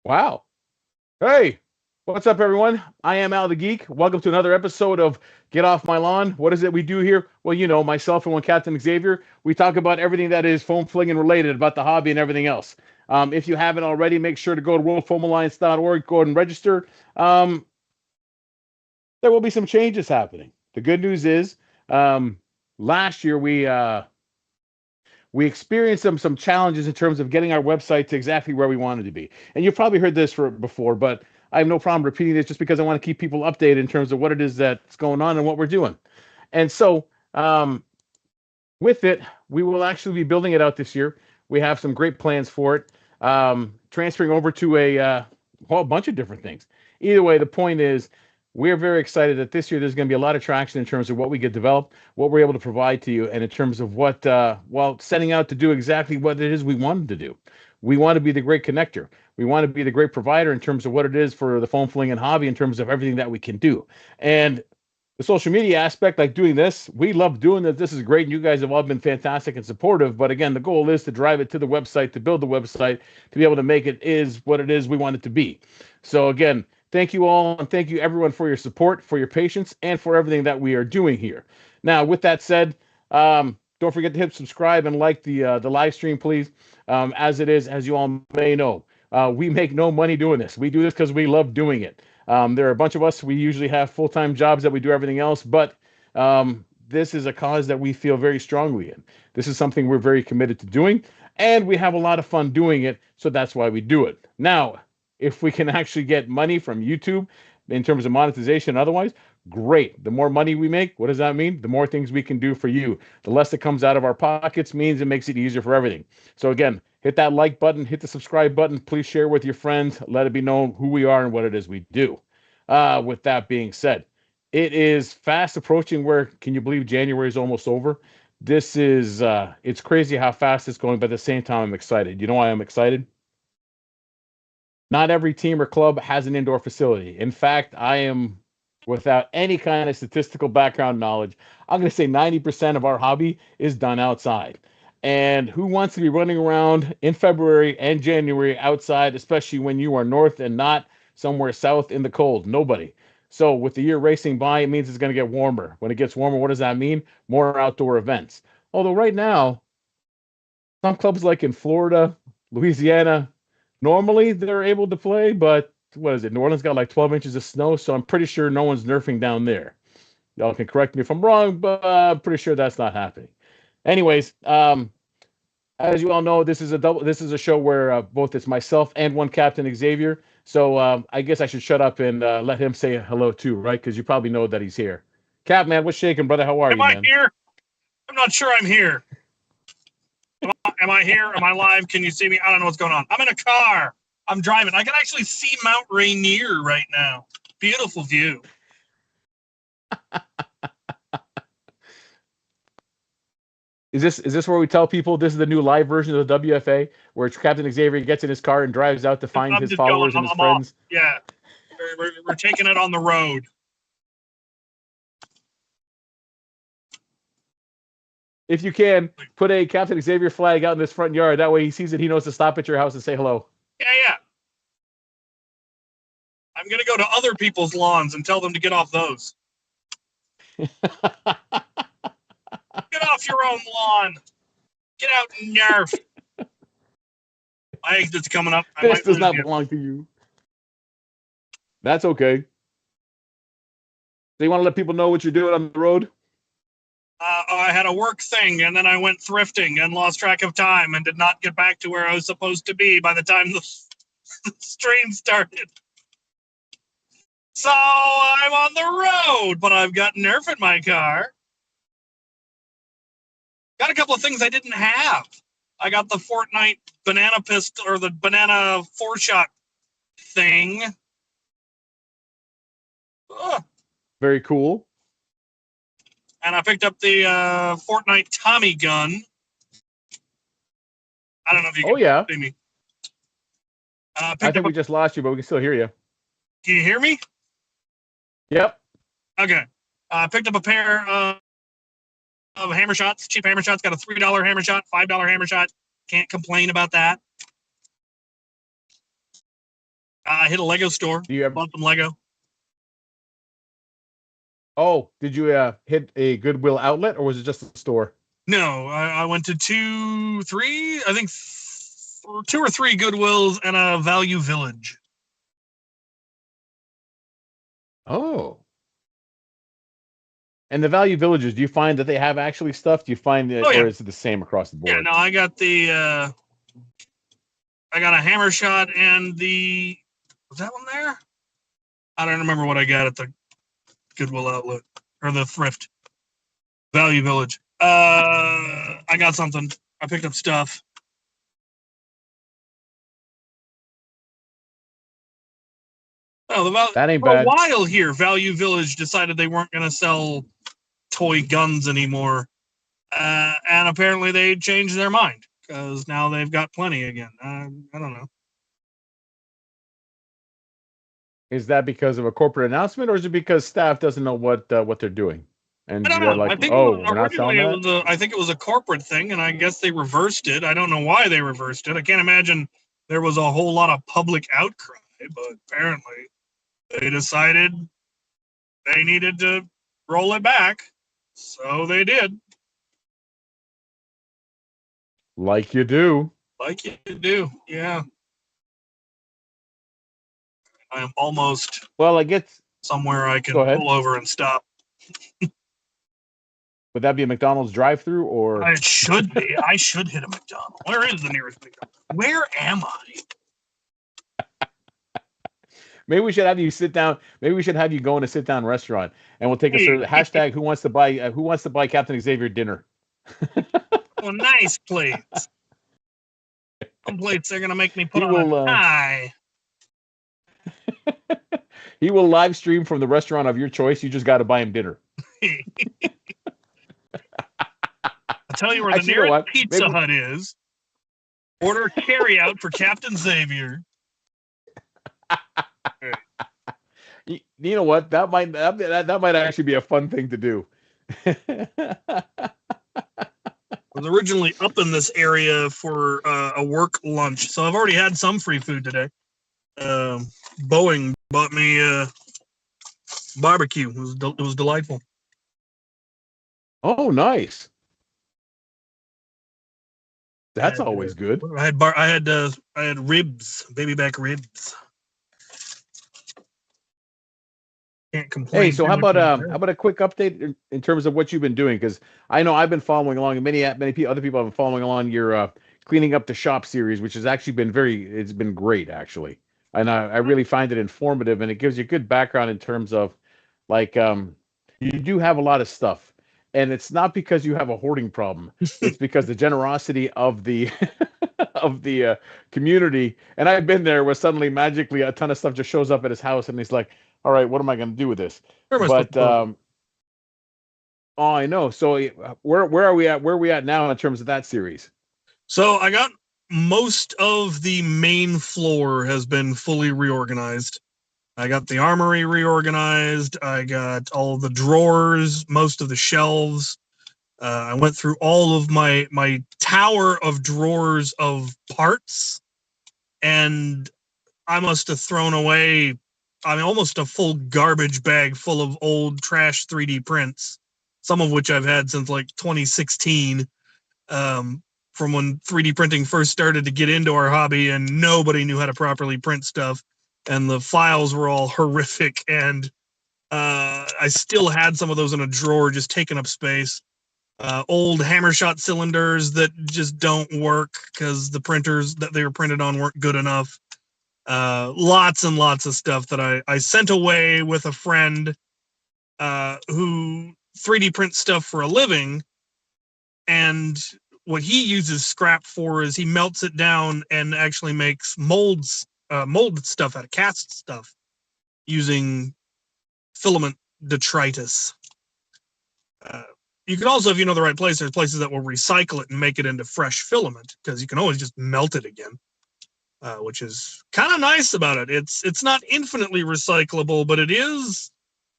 Wow. Hey, what's up, everyone? I am Al the Geek. Welcome to another episode of Get Off My Lawn. What is it we do here? Well, myself and one Captain Xavier, we talk about everything that is foam flinging related about the hobby and everything else. If you haven't already, make sure to go to worldfoamalliance.org, go ahead and register. Um, there will be some changes happening. The good news is, um, last year we experienced some challenges in terms of getting our website to exactly where we wanted to be. And you've probably heard this before, but I have no problem repeating this just because I want to keep people updated in terms of what it is that's going on and what we're doing. And so, with it, we will actually be building it out this year. We have some great plans for it, transferring over to a whole bunch of different things. Either way, the point is, we're very excited that this year there's going to be a lot of traction in terms of what we get developed, what we're able to provide to you, and in terms of what, setting out to do exactly what it is we wanted to do. We want to be the great connector. We want to be the great provider in terms of what it is for the foam flinging hobby in terms of everything that we can do. And the social media aspect, like doing this, we love doing this. This is great. And you guys have all been fantastic and supportive. But again, the goal is to drive it to the website, to build the website, to be able to make it is what it is we want it to be. So again, thank you all. And thank you everyone for your support, for your patience, and for everything that we are doing here. Now, with that said, don't forget to hit subscribe and like the live stream, please. As it is, as you all may know, we make no money doing this. We do this because we love doing it. There are a bunch of us. We usually have full-time jobs that we do everything else, but this is a cause that we feel very strongly in. This is something we're very committed to doing, and we have a lot of fun doing it, so that's why we do it. Now, if we can actually get money from YouTube in terms of monetization and otherwise, great. The more money we make, what does that mean? The more things we can do for you. The less that comes out of our pockets means it makes it easier for everything. So again, hit that like button, hit the subscribe button. Please share with your friends. Let it be known who we are and what it is we do. With that being said, it is fast approaching where, can you believe January is almost over? This is, it's crazy how fast it's going, but at the same time, I'm excited. You know why I'm excited? Not every team or club has an indoor facility. In fact, I am, without any kind of statistical background knowledge, I'm going to say 90% of our hobby is done outside. And who wants to be running around in February and January outside, especially when you are north and not somewhere south in the cold? Nobody. So, with the year racing by, it means it's going to get warmer. When it gets warmer, what does that mean? More outdoor events. Although, right now, some clubs like in Florida, Louisiana, normally they're able to play, but what is it? New Orleans got like 12 inches of snow, so I'm pretty sure no one's nerfing down there. Y'all can correct me if I'm wrong, but I'm pretty sure that's not happening. Anyways, as you all know, this is a double. This is a show where both it's myself and one Captain Xavier. So I guess I should shut up and let him say hello too, right? Because you probably know that he's here. Cap, man, what's shaking, brother? How are Am you, I man? here? I'm not sure I'm here. Am I here? Am I live? Can you see me? I don't know what's going on. I'm in a car. I'm driving. I can actually see Mount Rainier right now. Beautiful view. Is this where we tell people this is the new live version of the WFA, where Captain Xavier gets in his car and drives out to find I'm his just going. followers and his I'm off. friends? Yeah. We're taking it on the road. If you can, put a Captain Xavier flag out in this front yard. That way he sees it, he knows to stop at your house and say hello. Yeah. I'm going to go to other people's lawns and tell them to get off those. Get off your own lawn. Get out and nerf. My exit's coming up. I This might does lose not you. belong to you. That's okay. So you want to let people know what you're doing on the road? I had a work thing, and then I went thrifting and lost track of time and did not get back to where I was supposed to be by the time the stream started. So I'm on the road, but I've got Nerf in my car. Got a couple of things I didn't have. I got the Fortnite banana pistol or the banana 4-shot thing. Ugh. Very cool. And I picked up the Fortnite Tommy gun. I don't know if you can see me. I think we just lost you, but we can still hear you. Can you hear me? Yep. Okay. I picked up a pair of hammer shots, cheap hammer shots. Got a $3 hammer shot, $5 hammer shot. Can't complain about that. I hit a Lego store. Do you ever? Bought some Lego. Oh, did you hit a Goodwill outlet, or was it just a store? No, I went to 2, 3, I think 2 or 3 Goodwills and a Value Village. Oh. And the Value Villages, do you find that they have actually stuff? Do you find it, Oh, yeah. or is it the same across the board? Yeah, no, I got I got a hammer shot and was that one there? I don't remember what I got at the Goodwill outlet or the thrift Value Village. I got something. I picked up stuff. Oh, That ain't for a bad. while here, Value Village decided they weren't going to sell toy guns anymore, and apparently they changed their mind because now they've got plenty again. I don't know. Is that because of a corporate announcement, or is it because staff doesn't know what they're doing? And I don't they're know. like, I think oh, we're not selling originally that? I think it was a corporate thing, and I guess they reversed it. I don't know why they reversed it. I can't imagine there was a whole lot of public outcry, but apparently they decided they needed to roll it back, so they did. Like you do. Like you do, yeah. I am almost Well, I guess. somewhere I Go can ahead. pull over and stop. Would that be a McDonald's drive-through, or? It should be. I should hit a McDonald's. Where is the nearest McDonald's? Where am I? Maybe we should have you sit down. Maybe we should have you go in a sit-down restaurant, and we'll take a survey. Hashtag Who wants to buy Captain Xavier dinner? Oh, nice plates. Some plates they're gonna make me put He on will. a tie. He will live stream from the restaurant of your choice. You just got to buy him dinner. I'll tell you where Actually, the nearest what? Pizza Hut is. Order carry out for Captain Xavier. You know what? That might actually be a fun thing to do. I was originally up in this area for a work lunch, so I've already had some free food today. Boeing bought me barbecue. It was delightful. Oh, nice. That's always good. I had ribs, baby back ribs. Can't complain. Hey, so how about a quick update in terms of what you've been doing? Because I know I've been following along, and many other people have been following along your cleaning up the shop series, which has actually been it's been great actually, and I really find it informative, and it gives you a good background in terms of like you do have a lot of stuff, and it's not because you have a hoarding problem. It's because the generosity of the of the community, and I've been there where suddenly magically a ton of stuff just shows up at his house, and he's like, all right, what am I going to do with this? But oh, I know. So where are we at? Where are we at now in terms of that series? So I got most of the main floor has been fully reorganized. I got the armory reorganized. I got all the drawers, most of the shelves. I went through all of my tower of drawers of parts, and I must have thrown away, almost a full garbage bag full of old trash 3D prints, some of which I've had since like 2016, from when 3D printing first started to get into our hobby and nobody knew how to properly print stuff, and the files were all horrific, and I still had some of those in a drawer just taking up space. Old hammer shot cylinders that just don't work because the printers that they were printed on weren't good enough. Lots and lots of stuff that I sent away with a friend who 3D prints stuff for a living, and what he uses scrap for is he melts it down and actually makes molded stuff out of cast stuff using filament detritus. You can also, if you know the right place, there's places that will recycle it and make it into fresh filament, because you can always just melt it again. Which is kind of nice about it. It's not infinitely recyclable, but it is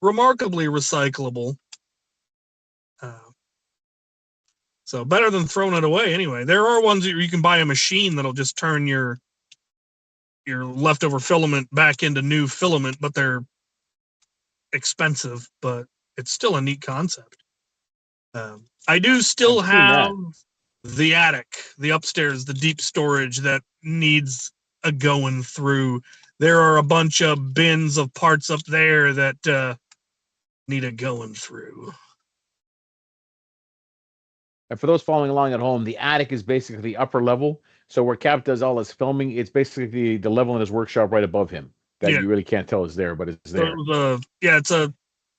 remarkably recyclable. So better than throwing it away anyway. There are ones that you can buy a machine that'll just turn your your leftover filament back into new filament, but they're expensive, but it's still a neat concept. I do still have the attic, the upstairs, the deep storage that needs a going through. There are a bunch of bins of parts up there that need a going through. And for those following along at home, the attic is basically the upper level. So where Cap does all his filming, it's basically the level in his workshop right above him that you really can't tell is there, but it's there. So it's a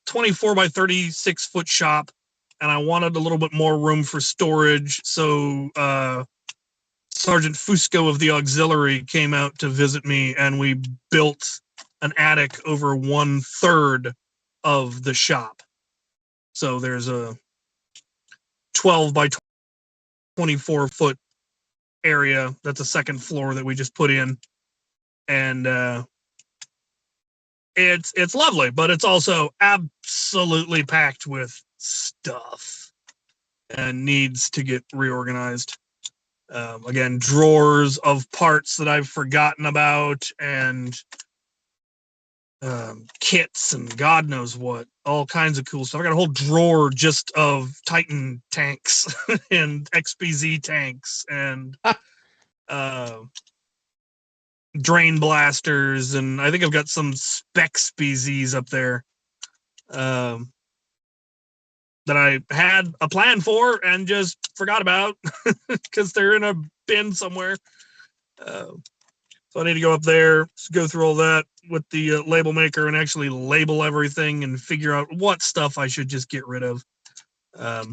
24 by 36 foot shop, and I wanted a little bit more room for storage. So Sergeant Fusco of the auxiliary came out to visit me, and we built an attic over 1/3 of the shop. So there's a 12 by 24 foot area. That's a second floor that we just put in. And it's lovely, but it's also absolutely packed with stuff and needs to get reorganized. Again, drawers of parts that I've forgotten about, and kits and God knows what, all kinds of cool stuff. I got a whole drawer just of Titan tanks and XPZ tanks and drain blasters, and I think I've got some spec SPZs up there that I had a plan for and just forgot about because they're in a bin somewhere. So I need to go up there, go through all that with the label maker and actually label everything and figure out what stuff I should just get rid of. A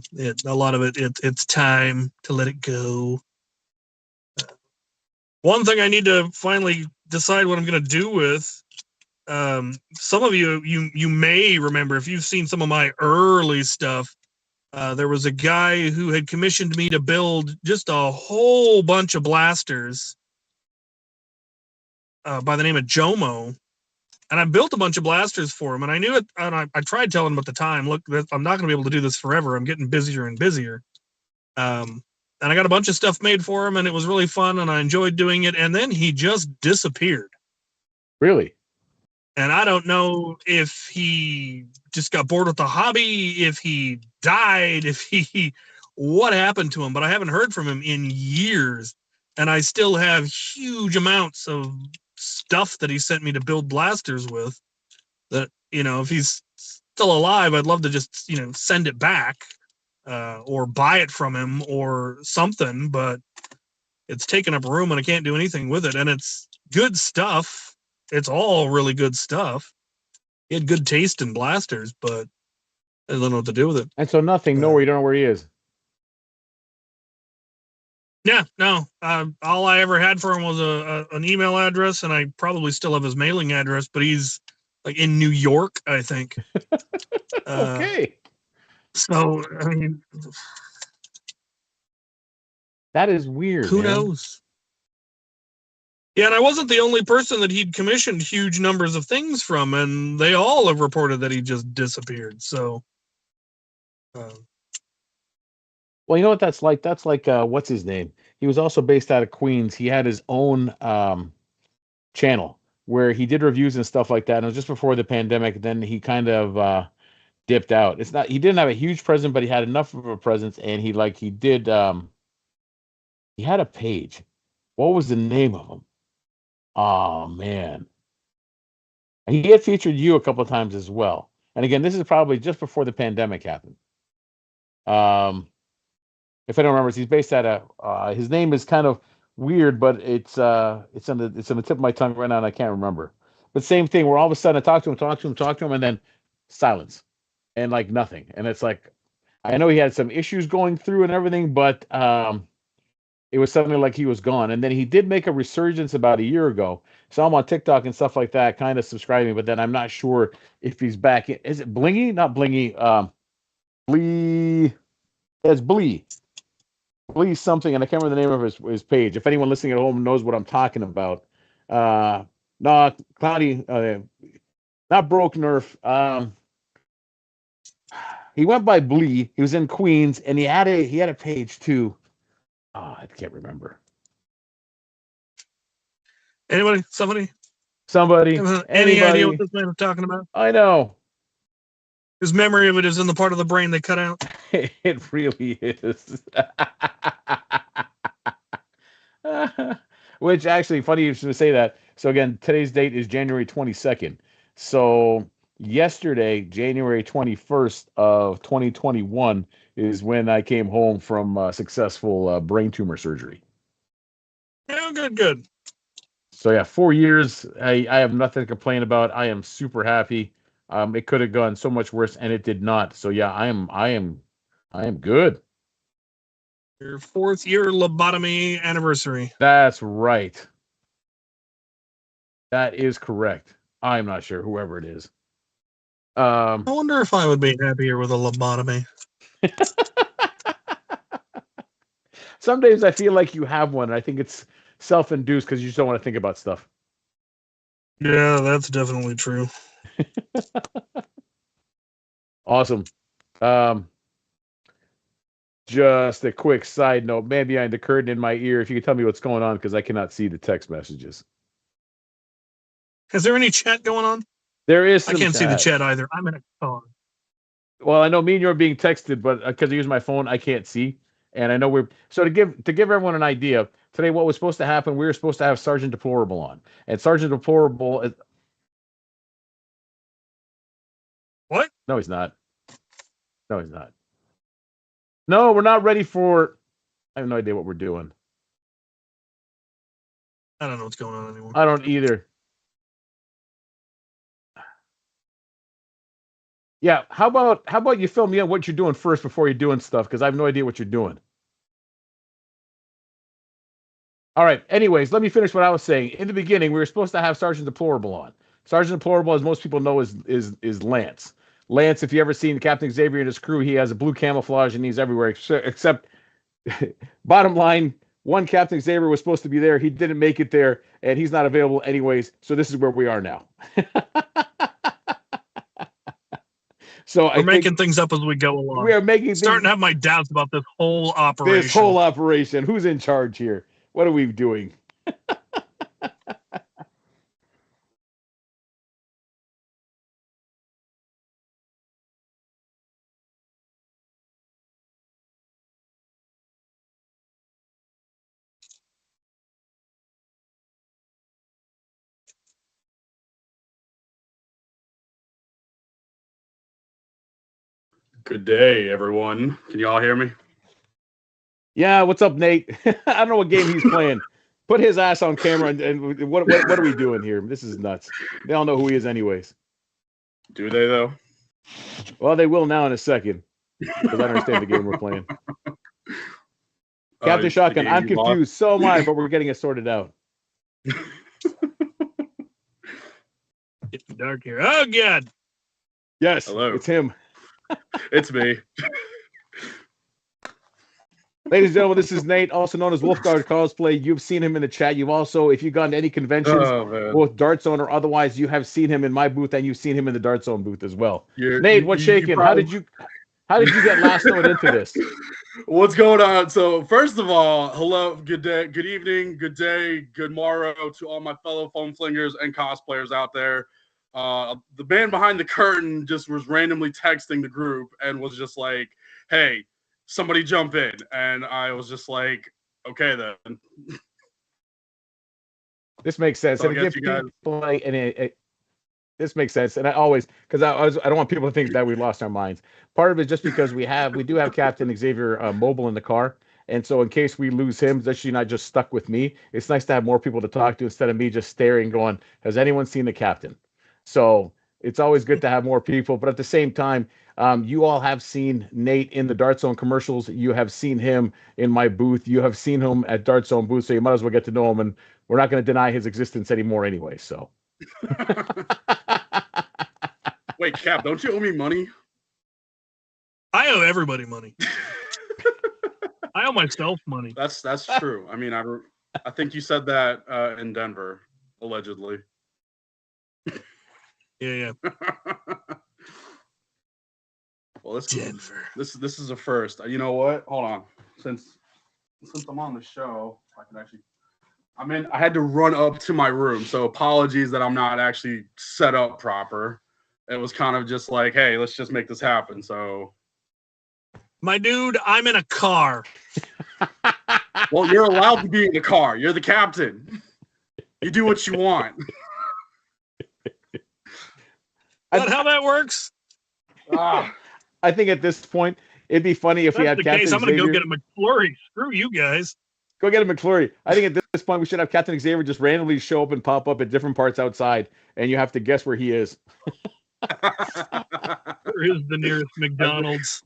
lot of it's time to let it go. One thing I need to finally decide what I'm going to do with. Some of you may remember, if you've seen some of my early stuff, there was a guy who had commissioned me to build just a whole bunch of blasters by the name of Jomo. And I built a bunch of blasters for him, and I knew it. And I tried telling him at the time, look, I'm not going to be able to do this forever. I'm getting busier and busier. And I got a bunch of stuff made for him, and it was really fun, and I enjoyed doing it. And then he just disappeared. Really? And I don't know if he just got bored with the hobby, if he died, what happened to him. But I haven't heard from him in years. And I still have huge amounts of stuff that he sent me to build blasters with that, if he's still alive, I'd love to just, send it back. Or buy it from him or something, but it's taking up room and I can't do anything with it. And it's good stuff. It's all really good stuff. He had good taste in blasters, but I don't know what to do with it. And so nothing, nowhere, you don't know where he is. Yeah, no. All I ever had for him was an email address, and I probably still have his mailing address, but he's like in New York, I think. Okay. So, I mean, that is weird. Who knows? Yeah, and I wasn't the only person that he'd commissioned huge numbers of things from, and they all have reported that he just disappeared. So, well, you know what that's like? That's like what's his name? He was also based out of Queens. He had his own channel where he did reviews and stuff like that. And it was just before the pandemic. Then he kind of dipped out. He didn't have a huge presence, but he had enough of a presence, and he had a page. What was the name of him? Oh man. He had featured you a couple of times as well. And again, this is probably just before the pandemic happened. If I don't remember, he's based out of his name is kind of weird, but it's on the tip of my tongue right now and I can't remember. But same thing where all of a sudden I talk to him, and then silence. And like nothing. And it's like, I know he had some issues going through and everything, but it was something like he was gone. And then he did make a resurgence about a year ago. So I'm on TikTok and stuff like that, kind of subscribing, but then I'm not sure if he's back. Is it Blingy? Not Blingy. Blee. It's Blee. Blee something, and I can't remember the name of his page. If anyone listening at home knows what I'm talking about. No, Cloudy, not Broke Nerf. He went by Blee. He was in Queens, and he had a page too. Oh, I can't remember. Anybody? Somebody? Somebody, Any idea what anybody. this man is talking about? I know. His memory of it is in the part of the brain they cut out. It really is. Which actually, funny you should say that. So again, today's date is January 22nd. So yesterday, January 21st of 2021, is when I came home from successful brain tumor surgery. Yeah, good. So yeah, 4 years. I have nothing to complain about. I am super happy. It could have gone so much worse, and it did not. So yeah, I am good. Your 4th year lobotomy anniversary. That's right. That is correct. I'm not sure, whoever it is. I wonder if I would be happier with a lobotomy. Some days I feel like you have one. And I think it's self-induced because you just don't want to think about stuff. Yeah, that's definitely true. Awesome. Just a quick side note, man behind the curtain in my ear, if you could tell me what's going on, because I cannot see the text messages. Is there any chat going on? There is I some can't see the chat. chat either. I'm in a car. Well, I know me and you are being texted, but because I use my phone, I can't see. And I know we're so to give everyone an idea today. What was supposed to happen? We were supposed to have Sergeant Deplorable on, and Sergeant Deplorable is, What? no, he's not. No, he's not. No, we're not ready for. I have no idea what we're doing. I don't know what's going on anymore. I don't either. Yeah, how about you fill me in what you're doing first before you're doing stuff, because I have no idea what you're doing. All right. Anyways, let me finish what I was saying. In the beginning, we were supposed to have Sergeant Deplorable on. Sergeant Deplorable, as most people know, is Lance. Lance, if you ever seen Captain Xavier and his crew, he has a blue camouflage and he's everywhere. Except, bottom line, one Captain Xavier was supposed to be there. He didn't make it there, and he's not available anyways. So this is where we are now. So We're making things up as we go along. We are making starting to have my doubts about this whole operation. This whole operation. Who's in charge here? What are we doing? Good day, everyone. Can you all hear me? Yeah, what's up, Nate? I don't know what game he's playing. Put his ass on camera and what are we doing here? This is nuts. They all know who he is anyways. Do they, though? Well, they will now in a second, because I understand the game we're playing. Captain Shotgun, I'm confused. So am I, but we're getting it sorted out. It's dark here. Oh, God. Yes, hello. It's him. It's me. Ladies and gentlemen, this is Nate, also known as Wolfguard Cosplay. You've seen him in the chat. You've also, if you've gone to any conventions, both Dart Zone or otherwise, you have seen him in my booth, and you've seen him in the Dart Zone booth as well. Nate, what's shaking? How did you get last note into this? What's going on? So, first of all, hello, good day, good evening, good day, good morrow to all my fellow foam flingers and cosplayers out there. The man behind the curtain just was randomly texting the group and was just like, "Hey, somebody jump in," and I was just like, "Okay, then." This makes sense. So and this makes sense. And I always, because I don't want people to think that we lost our minds. Part of it is just because we do have Captain Xavier mobile in the car. And so in case we lose him, that's actually not just stuck with me. It's nice to have more people to talk to instead of me just staring going, has anyone seen the captain? So it's always good to have more people. But at the same time, you all have seen Nate in the Dart Zone commercials. You have seen him in my booth. You have seen him at Dart Zone booth. So you might as well get to know him. And we're not going to deny his existence anymore anyway. So. Wait, Cap, don't you owe me money? I owe everybody money. I owe myself money. That's true. I mean, I think you said that in Denver, allegedly. Yeah. Well, Denver. This is a first. You know what? Hold on. Since I'm on the show, I can actually I had to run up to my room, so apologies that I'm not actually set up proper. It was kind of just like, hey, let's just make this happen. So, My dude, I'm in a car. well, you're allowed to be in the car. You're the captain. You do what you want. Is that how that works? I think at this point, it'd be funny if we had That's the Captain case. I'm going to Xavier. go get a McFlurry. Screw you guys. Go get a McFlurry. I think at this point, we should have Captain Xavier just randomly show up and pop up at different parts outside, and you have to guess where he is. Where is the nearest McDonald's?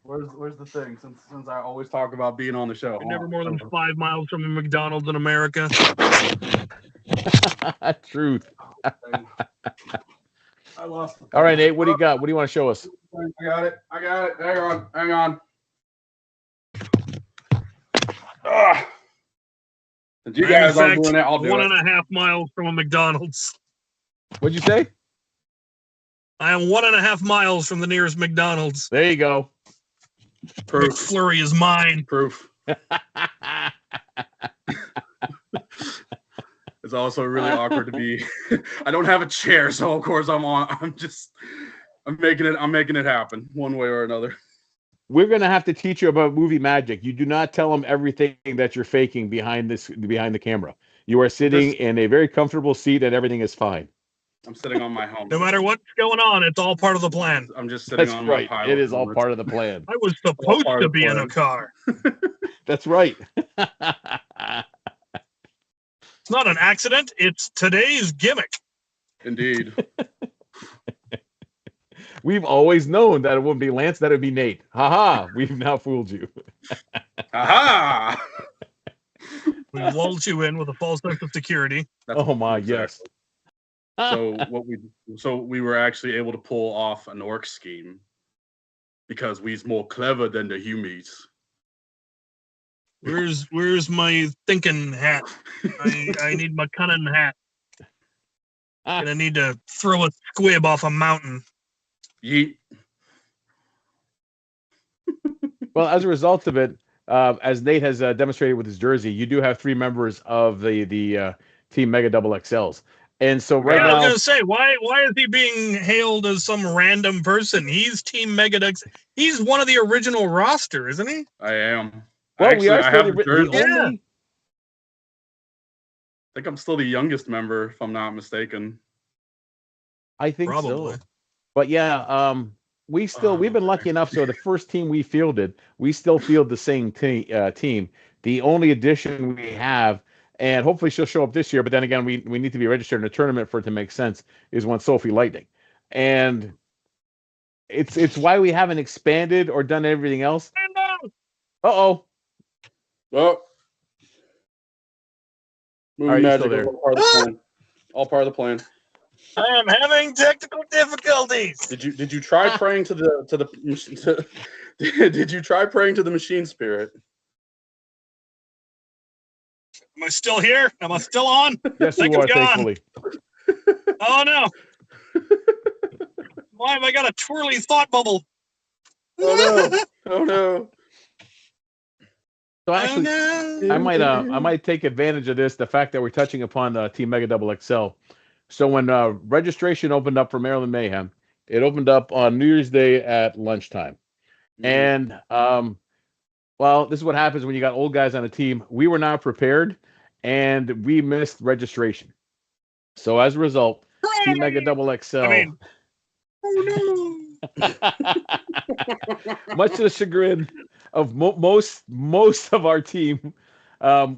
Where's the thing? Since I always talk about being on the show. You're never more than 5 miles from a McDonald's in America. Truth. I lost. All right, Nate, what do you got? What do you want to show us? I got it. Hang on. Since you guys aren't doing it, I'll do it. 1.5 miles from a McDonald's. What'd you say? I am 1.5 miles from the nearest McDonald's. There you go. Proof. McFlurry is mine. Proof. It's also really awkward to be. I don't have a chair, so of course I'm making it happen one way or another. We're gonna have to teach you about movie magic. You do not tell them everything that you're faking behind the camera. You are sitting in a very comfortable seat, and everything is fine. I'm sitting on my home. No matter what's going on, it's all part of the plan. I'm just sitting on right. my pilot. It is all part of the plan. I was supposed to be in a car. That's right. It's not an accident. It's today's gimmick. Indeed. We've always known that it wouldn't be Lance, that it would be Nate. Ha! We've now fooled you. Aha! We lulled you in with a false sense of security. Oh my, yes. So we were actually able to pull off an orc scheme because we's more clever than the humies. Where's my thinking hat? I need my cunning hat. And I need to throw a squib off a mountain. Yeet. Well, as a result of it, as Nate has demonstrated with his jersey, you do have 3 members of the Team Mega Double XLs. And so right now, I was going to say, why is he being hailed as some random person? He's Team Mega Dux. He's one of the original roster, isn't he? I am. well, Actually, we are I still have the a jersey. only. I think I'm still the youngest member, if I'm not mistaken. I think Probably. so. But yeah, we've been lucky enough. So the first team we fielded, we still field the same team. The only addition we have, and hopefully she'll show up this year, but then again, we need to be registered in a tournament for it to make sense, is one Sophie Lightning. And it's why we haven't expanded or done everything else. Uh-oh. Oh. All right, Magic still there. All part of the plan. I am having technical difficulties. Did you try praying to the did you try praying to the machine spirit? Am I still here? Am I still on? Yes, you are, thankfully. Oh, no. Why have I got a twirly thought bubble? Oh, no. Oh, no. So actually, I might take advantage of this, the fact that we're touching upon Team Mega Double XL. So when registration opened up for Maryland Mayhem, it opened up on New Year's Day at lunchtime. Mm-hmm. And, well, this is what happens when you got old guys on a team. We were not prepared, and we missed registration. So as a result, Team Mega Double XL. Much to the chagrin of most of our team,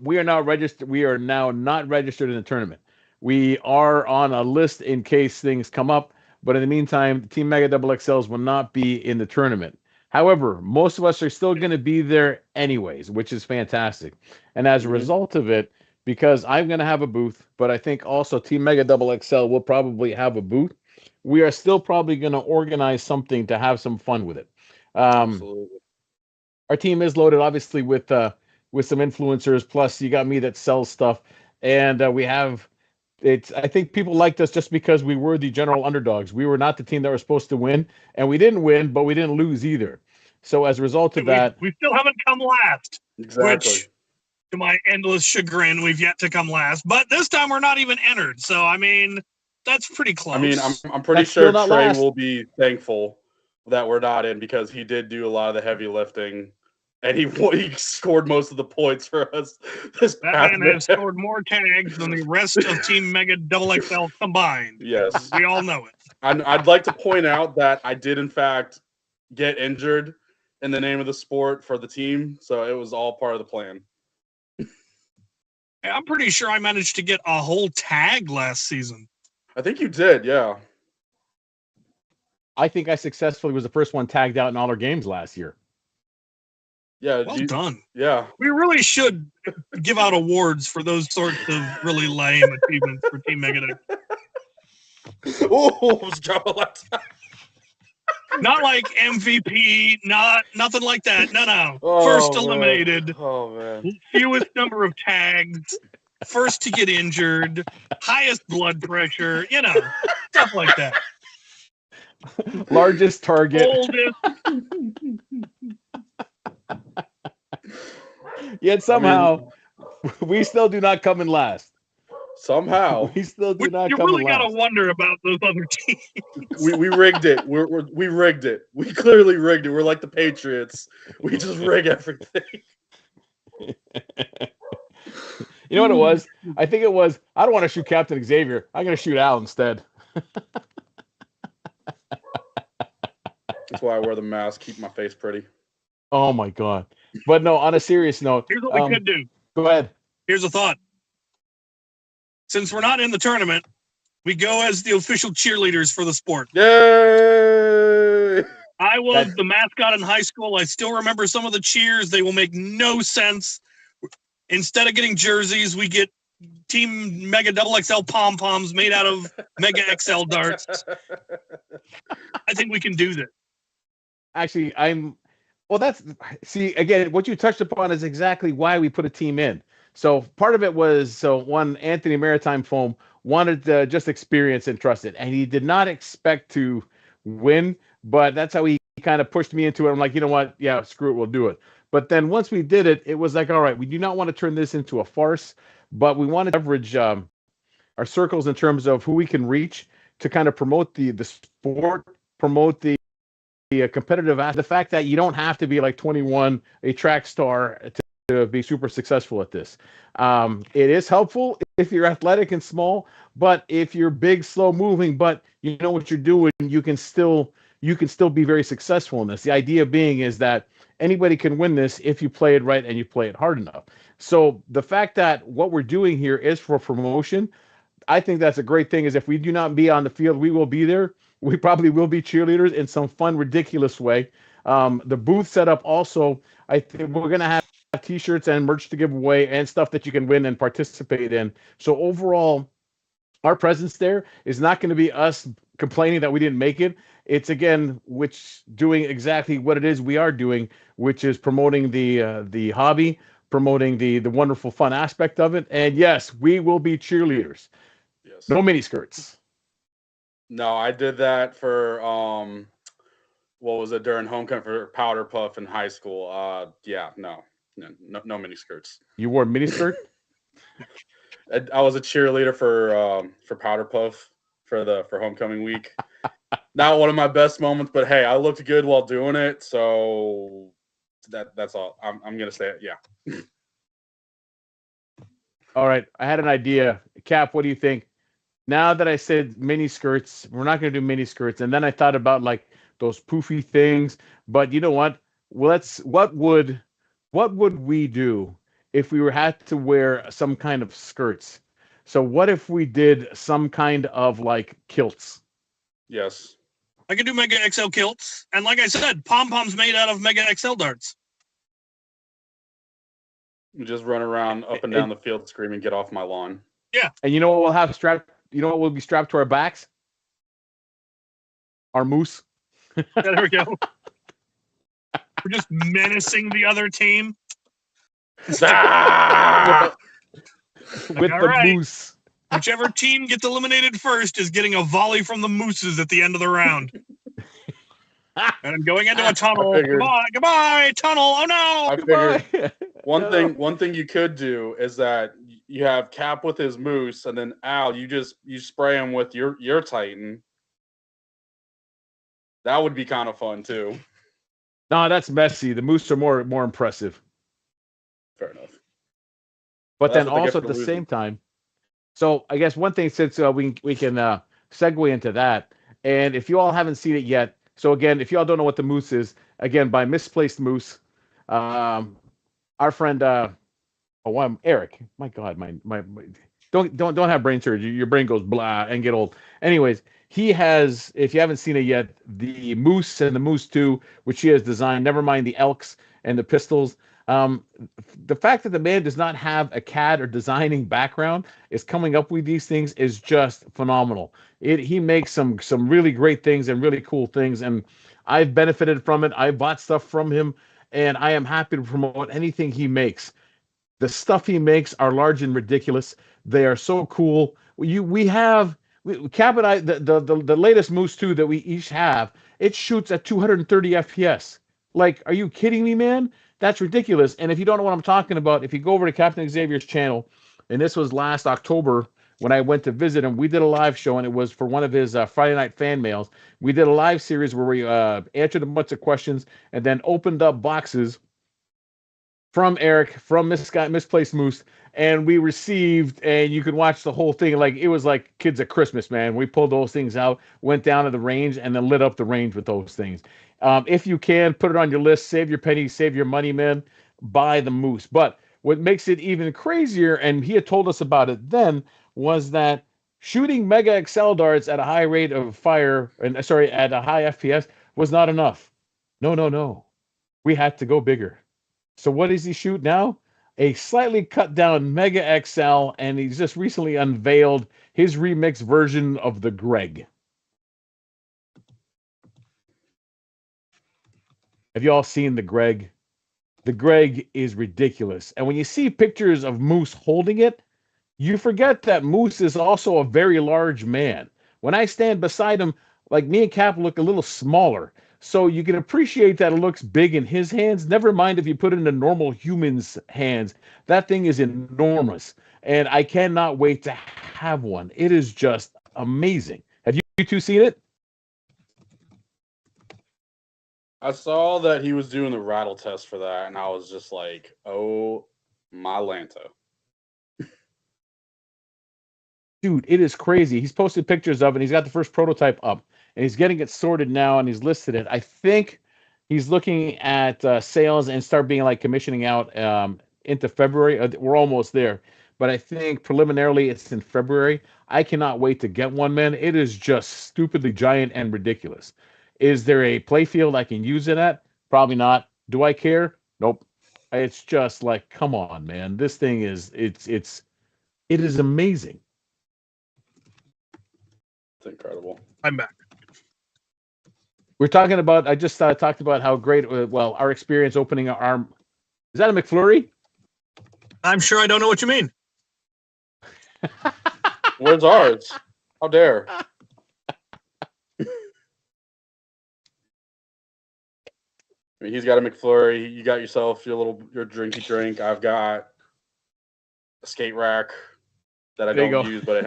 we are now registered. We are now not registered in the tournament. We are on a list in case things come up, but in the meantime, Team Mega Double XLs will not be in the tournament. However, most of us are still going to be there anyways, which is fantastic. And as a result of it, because I'm going to have a booth, but I think also Team Mega Double XL will probably have a booth, we are still probably going to organize something to have some fun with it. Absolutely. Our team is loaded, obviously, with some influencers. Plus, you got me that sells stuff, and we have. I think people liked us just because we were the general underdogs. We were not the team that were supposed to win, and we didn't win, but we didn't lose either. So as a result of that, we still haven't come last. Exactly. Which, to my endless chagrin, we've yet to come last. But this time we're not even entered. So, I mean, that's pretty close. I mean, I'm pretty That's sure still not Trey last. will be thankful that we're not in because he did do a lot of the heavy lifting, and he scored most of the points for us. That man has scored more tags than the rest of Team Mega XXL combined. Yes. We all know it. I'd like to point out that I did, in fact, get injured in the name of the sport for the team, so it was all part of the plan. I'm pretty sure I managed to get a whole tag last season. I think you did, yeah. I think I successfully was the first one tagged out in all our games last year. Yeah. Well done. Yeah. We really should give out awards for those sorts of really lame achievements for Team Mega. Oh, was dropping like that. Not like MVP, nothing like that. No. Oh, First man. eliminated, Oh, man. fewest number of tags, first to get injured, highest blood pressure, stuff like that. Largest target. Oldest. Yet somehow we still do not come in last. Somehow We still do not You come really in got to last. wonder about those other teams. we rigged it. We rigged it. We clearly rigged it. We're like the Patriots. We just rig everything. You know what it was? I think it was, I don't want to shoot Captain Xavier. I'm going to shoot Al instead. That's why I wear the mask, keep my face pretty. Oh, my God. But no, on a serious note. Here's what we could do. Go ahead. Here's a thought. Since we're not in the tournament, we go as the official cheerleaders for the sport. Yay! I was the mascot in high school. I still remember some of the cheers. They will make no sense. Instead of getting jerseys, we get Team Mega XXL pom-poms made out of Mega XL darts. I think we can do that. Actually, see, again, what you touched upon is exactly why we put a team in. So part of it was, one, Anthony Maritime Foam wanted just experience and trust it. And he did not expect to win, but that's how he kind of pushed me into it. I'm like, you know what? Yeah, screw it. We'll do it. But then once we did it, it was like, all right, we do not want to turn this into a farce, but we want to leverage our circles in terms of who we can reach to kind of promote the sport, promote the competitive aspect, the fact that you don't have to be like 21, a track star to be super successful at this. It is helpful if you're athletic and small, but if you're big, slow moving, but you know what you're doing, you can still be very successful in this. The idea being is that anybody can win this if you play it right and you play it hard enough. So the fact that what we're doing here is for promotion, I think that's a great thing. Is if we do not be on the field, we will be there. We probably will be cheerleaders in some fun, ridiculous way. The booth setup also, I think we're going to have T-shirts and merch to give away and stuff that you can win and participate in. So overall, our presence there is not going to be us complaining that we didn't make it. It's, again, doing exactly what it is we are doing, which is promoting the hobby, promoting the wonderful fun aspect of it. And yes, we will be cheerleaders. Yes. No mini skirts. No, I did that for what was it, during homecoming for Powder Puff in high school. Yeah, no mini skirts. You wore a mini skirt? I was a cheerleader for Powder Puff for homecoming week. Not one of my best moments, but hey, I looked good while doing it, so that's all. I'm gonna say it. Yeah. All right, I had an idea. Cap, what do you think? Now that I said mini skirts, we're not gonna do mini skirts, and then I thought about like those poofy things. But you know what? What would we do if we had to wear some kind of skirts? So what if we did some kind of like kilts? Yes. I could do Mega XL kilts. And like I said, pom-poms made out of Mega XL darts. We just run around up and down the field screaming, "Get off my lawn." Yeah. And you know what we'll have strapped? You know what will be strapped to our backs? Our moose. There we go. We're just menacing the other team. With All the right. moose. Whichever team gets eliminated first is getting a volley from the mooses at the end of the round. And I'm going into a tunnel. figured. Goodbye, tunnel. Oh no. I figured Goodbye. one thing you could do is that you have Cap with his moose, and then Al, you spray him with your Titan. That would be kind of fun too. No, that's messy. The moose are more impressive. Fair enough. But That's then what they get also for at the losing. same time, so I guess one thing, since we can segue into that, and if you all haven't seen it yet, so again, if you all don't know what the moose is, again, by Misplaced Moose, our friend, Eric. My God, my don't have brain surgery. Your brain goes blah and get old. Anyways, he has, if you haven't seen it yet, the Moose and the Moose 2, which he has designed. Never mind the Elks and the Pistols. The fact that the man does not have a CAD or designing background is coming up with these things is just phenomenal. He makes some really great things and really cool things, and I've benefited from it. I bought stuff from him, and I am happy to promote anything he makes. The stuff he makes are large and ridiculous. They are so cool. Cap and I, the latest Moose 2 that we each have, it shoots at 230 FPS. Like, are you kidding me, man? That's ridiculous. And if you don't know what I'm talking about, if you go over to Captain Xavier's channel, and this was last October when I went to visit him, we did a live show, and it was for one of his Friday night fan mails. We did a live series where we answered a bunch of questions and then opened up boxes from Eric, from Misplaced Moose, and we received, and you could watch the whole thing. Like, it was like kids at Christmas, man. We pulled those things out, went down to the range, and then lit up the range with those things. If you can, put it on your list, save your pennies, save your money, man, buy the Moose. But what makes it even crazier, and he had told us about it then, was that shooting Mega XL darts at a high rate of fire, and sorry, at a high FPS was not enough. No. We had to go bigger. So what does he shoot now? A slightly cut down Mega XL, and he's just recently unveiled his remix version of the Greg. Have you all seen the Greg? The Greg is ridiculous. And when you see pictures of Moose holding it, you forget that Moose is also a very large man. When I stand beside him, like, me and Cap look a little smaller. So you can appreciate that it looks big in his hands. Never mind if you put it in a normal human's hands. That thing is enormous. And I cannot wait to have one. It is just amazing. Have you two seen it? I saw that he was doing the rattle test for that, and I was just like, oh my Lanta. Dude, it is crazy. He's posted pictures of it. He's got the first prototype up, and he's getting it sorted now, and he's listed it. I think he's looking at sales and start being like commissioning out into February. We're almost there, but I think preliminarily it's in February. I cannot wait to get one, man. It is just stupidly giant and ridiculous. Is there a playfield I can use it at? Probably not. Do I care? Nope. It's just like, come on, man. This thing is it is amazing. It's incredible. I'm back. We're talking about, I just talked about how great, our experience opening our, is that a McFlurry? I'm sure I don't know what you mean. Where's ours? How dare? I mean, he's got a McFlurry. You got yourself your drinky drink. I've got a skate rack that I don't use, but it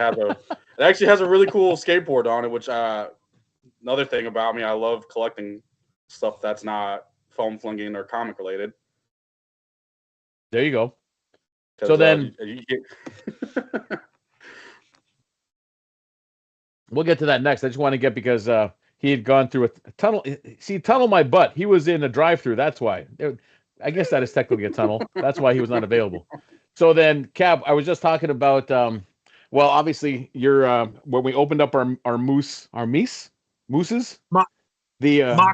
actually has a really cool skateboard on it, which another thing about me, I love collecting stuff that's not foam flinging or comic related. There you go. So then we'll get to that next. I just want to get, because he had gone through a tunnel. See, tunnel my butt. He was in a drive-through. That's why. I guess that is technically a tunnel. That's why he was not available. So then, Cap, I was just talking about, obviously, you're when we opened up our mooses, the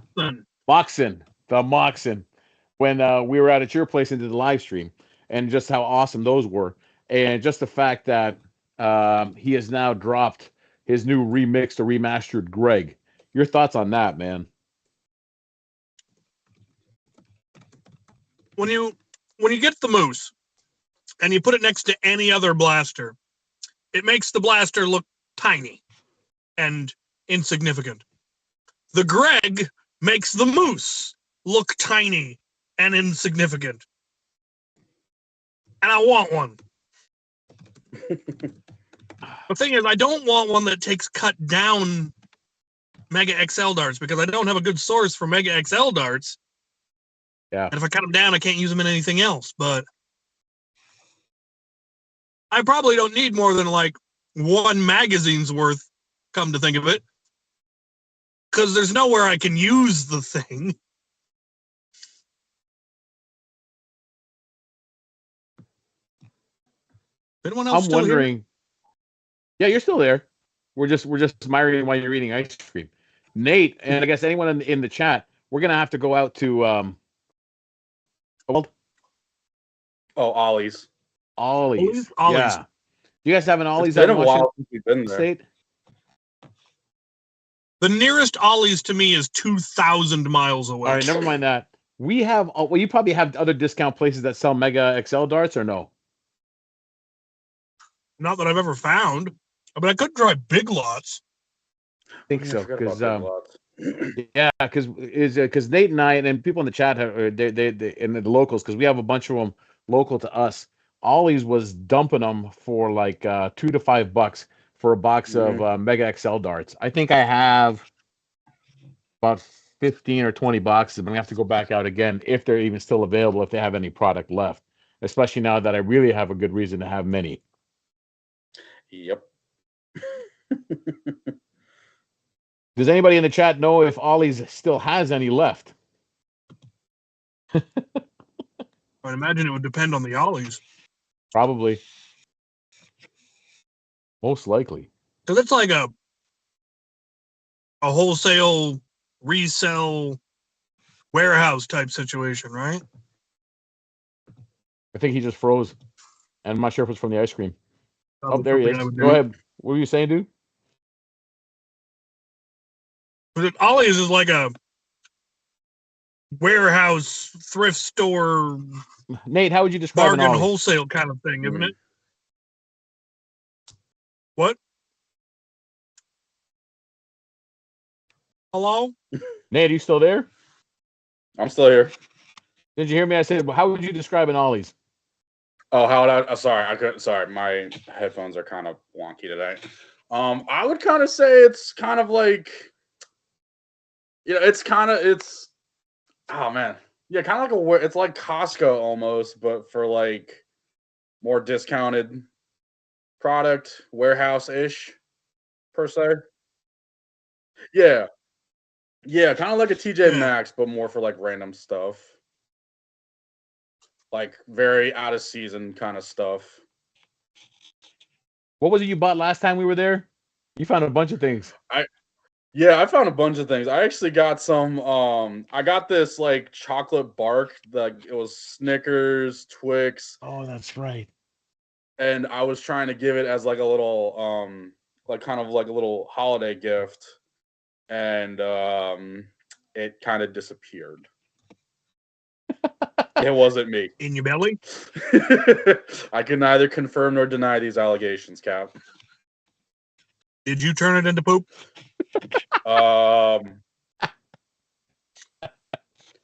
Moxon, when we were out at your place and did the live stream, and just how awesome those were, and just the fact that he has now dropped his new remixed or remastered Greg. Your thoughts on that, man? When you get the Moose and you put it next to any other blaster, it makes the blaster look tiny and insignificant. The Greg makes the moose look tiny and insignificant. And I want one. The thing is, I don't want one that takes cut down Mega XL darts because I don't have a good source for Mega XL darts. Yeah. And if I cut them down, I can't use them in anything else. But I probably don't need more than like one magazine's worth, come to think of it. Because there's nowhere I can use the thing. Anyone else I'm still wondering. here? Yeah, you're still there. We're just admiring while you're eating ice cream. Nate, and I guess anyone in the chat, we're gonna have to go out to Oh, Ollie's. Ollie's. Ollie's. Yeah. Do you guys have an Ollie's It's been out a in while Washington since we've been there. State? The nearest Ollie's to me is 2,000 miles away. All right, never mind that. We have. Well, you probably have other discount places that sell Mega XL darts, or no? Not that I've ever found. But I could try Big Lots. I think so, because Yeah. because Nate and I and people in the chat have they and the locals, because we have a bunch of them local to us. Ollie's was dumping them for like $2 to $5 for a box of Mega XL darts. I think I have about 15 or 20 boxes. I'm gonna have to go back out again if they're even still available, if they have any product left. Especially now that I really have a good reason to have many. Yep. Does anybody in the chat know if Ollie's still has any left? I'd imagine it would depend on the Ollie's. Probably. Most likely. Because it's like a wholesale resell warehouse type situation, right? I think he just froze. And I'm not sure if it's from the ice cream. Probably Oh, there he is. something I would Go do. ahead. What were you saying, dude? But Ollie's is like a warehouse, thrift store, Nate, how would you describe an bargain Ollie's? wholesale kind of thing, isn't it? What? Hello? Nate, are you still there? I'm still here. Did you hear me? I said, well, how would you describe an Ollie's? Oh, how would I? Sorry, I couldn't. Sorry, my headphones are kind of wonky today. I would kind of say it's kind of like, it's. Oh man, yeah, kind of like it's like Costco almost, but for like more discounted product, warehouse ish per se. Yeah, yeah, kind of like a TJ Yeah. Maxx, but more for like random stuff, like very out of season kind of stuff. What was it you bought last time we were there? You found a bunch of things. Yeah, I found a bunch of things. I actually got some. I got this like chocolate bark. It was Snickers, Twix, Oh, that's right. and I was trying to give it as like a little, like kind of like a little holiday gift, and it kind of disappeared. It wasn't me. In your belly? I can neither confirm nor deny these allegations, Cap. Did you turn it into poop?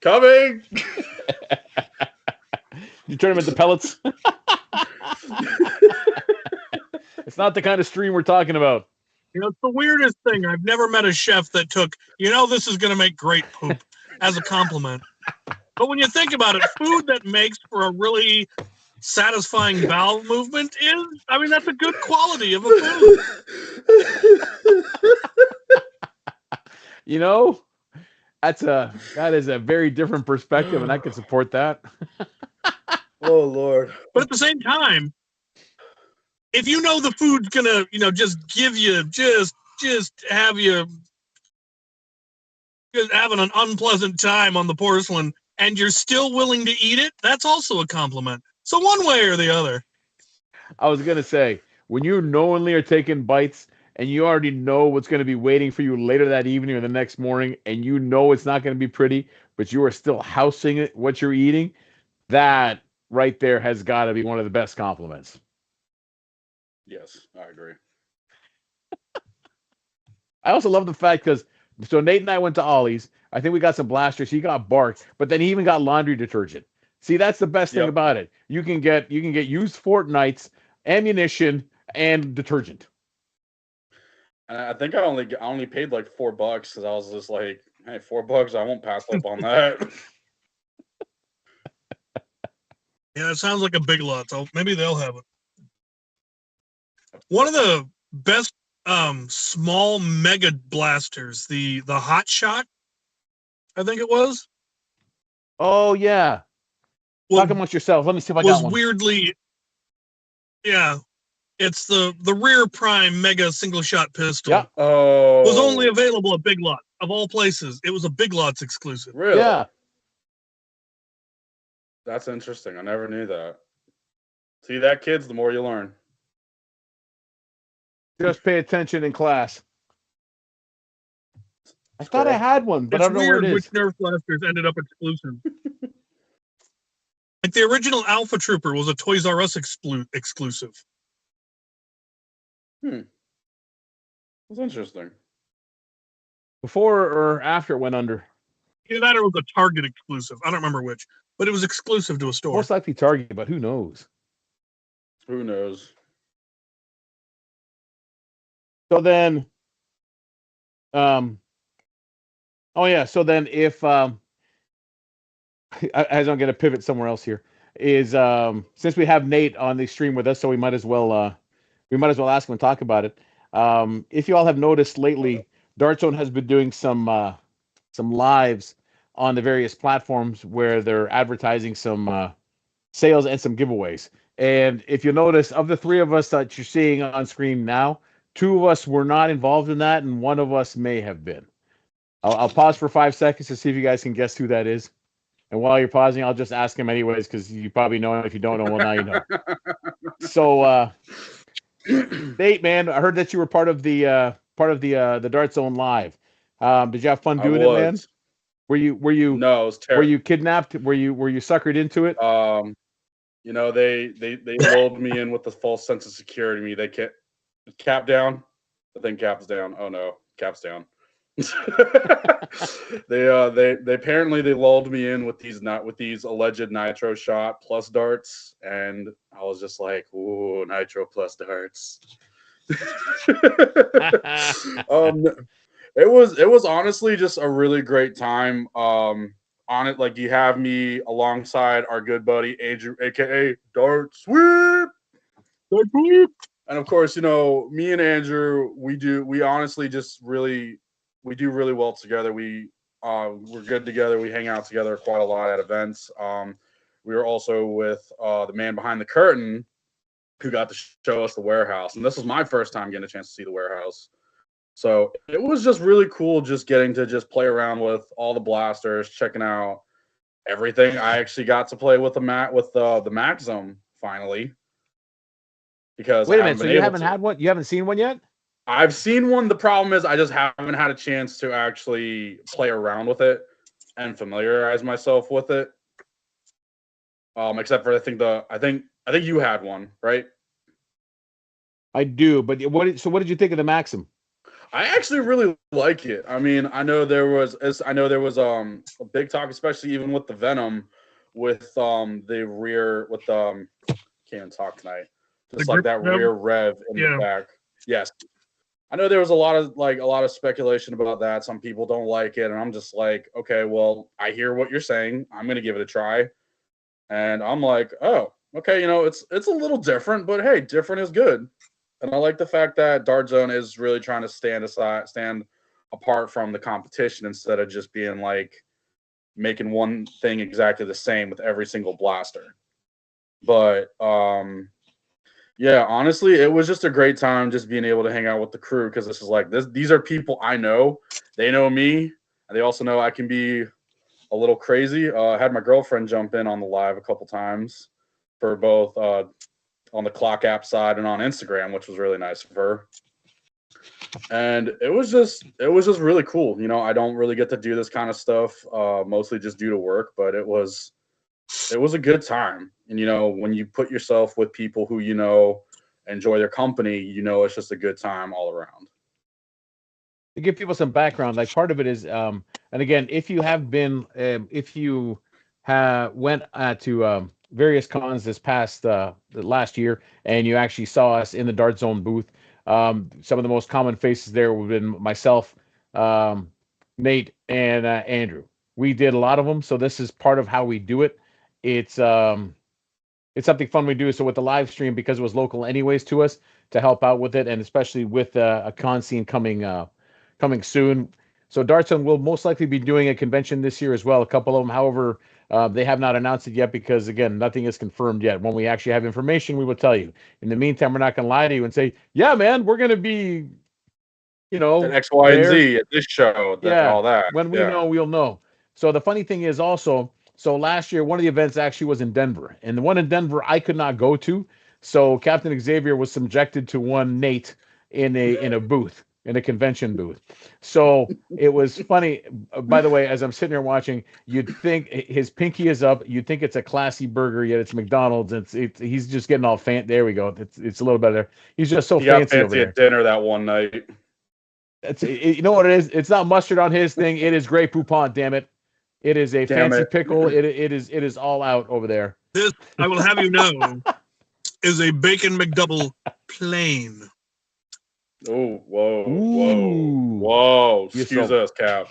Coming. You turn them into pellets. It's not the kind of stream we're talking about. You know, it's the weirdest thing. I've never met a chef that took, this is going to make great poop as a compliment. But when you think about it, food that makes for a really satisfying bowel movement that's a good quality of a food. That is a very different perspective, and I can support that. Oh Lord. But at the same time, if you know the food's gonna, just give you, just have you just having an unpleasant time on the porcelain, and you're still willing to eat it, that's also a compliment. So one way or the other. I was gonna say, when you knowingly are taking bites and you already know what's going to be waiting for you later that evening or the next morning, and you know it's not going to be pretty, but you are still housing it, what you're eating, that right there has got to be one of the best compliments. Yes, I agree. I also love the fact because Nate and I went to Ollie's. I think we got some blasters. He got bark, but then he even got laundry detergent. See, that's the best thing Yep. about it. You can get used Fortnites, ammunition, and detergent. And I think I only paid like $4 because I was just like, hey, $4, I won't pass up on that. Yeah, it sounds like a Big Lot. So maybe they'll have it. One of the best small mega blasters, the Hot Shot, I think it was. Oh yeah. Talk amongst yourselves. Let me see if I got one. Weirdly, yeah. It's the rear prime mega single shot pistol. Yeah. Oh. Was only available at Big Lot of all places. It was a Big Lots exclusive. Really? Yeah. That's interesting. I never knew that. See that, kids? The more you learn. Just pay attention in class. I thought I had one, but I don't know where it is. Which Nerf blasters ended up exclusive. Like the original Alpha Trooper was a Toys R Us exclusive. That's interesting. Before or after it went under? Either that or it was a Target exclusive. I don't remember which, but it was exclusive to a store. Most likely Target, but who knows? Who knows? So then, oh yeah. So then, if as I'm going to pivot somewhere else here, is since we have Nate on the stream with us, so we might as well ask him and talk about it. If you all have noticed lately, Dart Zone has been doing some lives on the various platforms where they're advertising some sales and some giveaways. And if you notice, of the three of us that you're seeing on screen now, two of us were not involved in that, and one of us may have been. I'll pause for 5 seconds to see if you guys can guess who that is. And while you're pausing, I'll just ask him anyways, because you probably know him. If you don't know, well, now you know. So, Nate, man, I heard that you were part of the Dart Zone Live. Did you have fun doing it, man? Were you? No, it was terrible. Were you kidnapped? Were you suckered into it? They lulled me in with a false sense of security. They can't cap down. I think cap's down. Oh no, cap's down. They apparently they lulled me in with these alleged nitro shot plus darts, and I was just like, ooh, nitro plus darts. It was honestly just a really great time. On it, like you have me alongside our good buddy Andrew, aka Dart Sweep. And of course, me and Andrew, we honestly just really do really well together. We're good together. We hang out together quite a lot at events. We were also with the man behind the curtain who got to show us the warehouse. And this was my first time getting a chance to see the warehouse. So it was just really cool just getting to just play around with all the blasters, checking out everything. I actually got to play with the Maxim finally. Because wait a minute, so you haven't had one? You haven't seen one yet? I've seen one. The problem is I just haven't had a chance to actually play around with it and familiarize myself with it. Except for I think you had one, right? I do, but what did you think of the Maxim? I actually really like it. I mean, I know there was a big talk, especially even with the Venom, with the rear with can't even talk tonight. Just like that rear rev in the back. Yes. I know there was a lot of speculation about that. Some people don't like it, and I'm just like, okay, well, I hear what you're saying. I'm gonna give it a try. And I'm like, oh, okay, it's a little different, but hey, different is good. And I like the fact that Dart Zone is really trying to stand apart from the competition instead of just being like making one thing exactly the same with every single blaster. But yeah, honestly, it was just a great time just being able to hang out with the crew, because this is like these are people I know. They know me, and they also know I can be a little crazy. I had my girlfriend jump in on the live a couple times for both on the Clock app side and on Instagram, which was really nice of her. And it was just really cool. I don't really get to do this kind of stuff, mostly just due to work, but it was a good time. And when you put yourself with people who enjoy their company, it's just a good time all around. To give people some background, like part of it is, and again, if you have been, if you have went to various cons this past the last year, and you actually saw us in the Dart Zone booth, some of the most common faces there would have been myself, um, Nate, and Andrew. We did a lot of them, so this is part of how we do it. It's it's something fun we do. So with the live stream, because it was local anyways to us, to help out with it, and especially with a con scene coming soon. So Dartson will most likely be doing a convention this year as well. A couple of them, however, they have not announced it yet because again, nothing is confirmed yet. When we actually have information, we will tell you. In the meantime, we're not going to lie to you and say, yeah, man, we're going to be, At X, Y, and there. Z at this show, that Yeah, all that. when we Yeah. know, we'll know. So the funny thing is also, so last year one of the events actually was in Denver, and the one in Denver I could not go to. So Captain Xavier was subjected to one Nate in a booth, in a convention booth. So it was funny. By the way, as I'm sitting here watching, you'd think his pinky is up. You'd think it's a classy burger, yet it's McDonald's. He's just getting all fancy. There we go. It's a little better. He's just so He got fancy over fancy there. at dinner that one night. You know what it is? It's not mustard on his thing. It is Grey Poupon. Damn it! It is a Damn fancy it. pickle. It is all out over there. This, I will have you know, is a bacon McDouble plain. Oh, whoa, Ooh. whoa! You're Excuse so- us, Cap.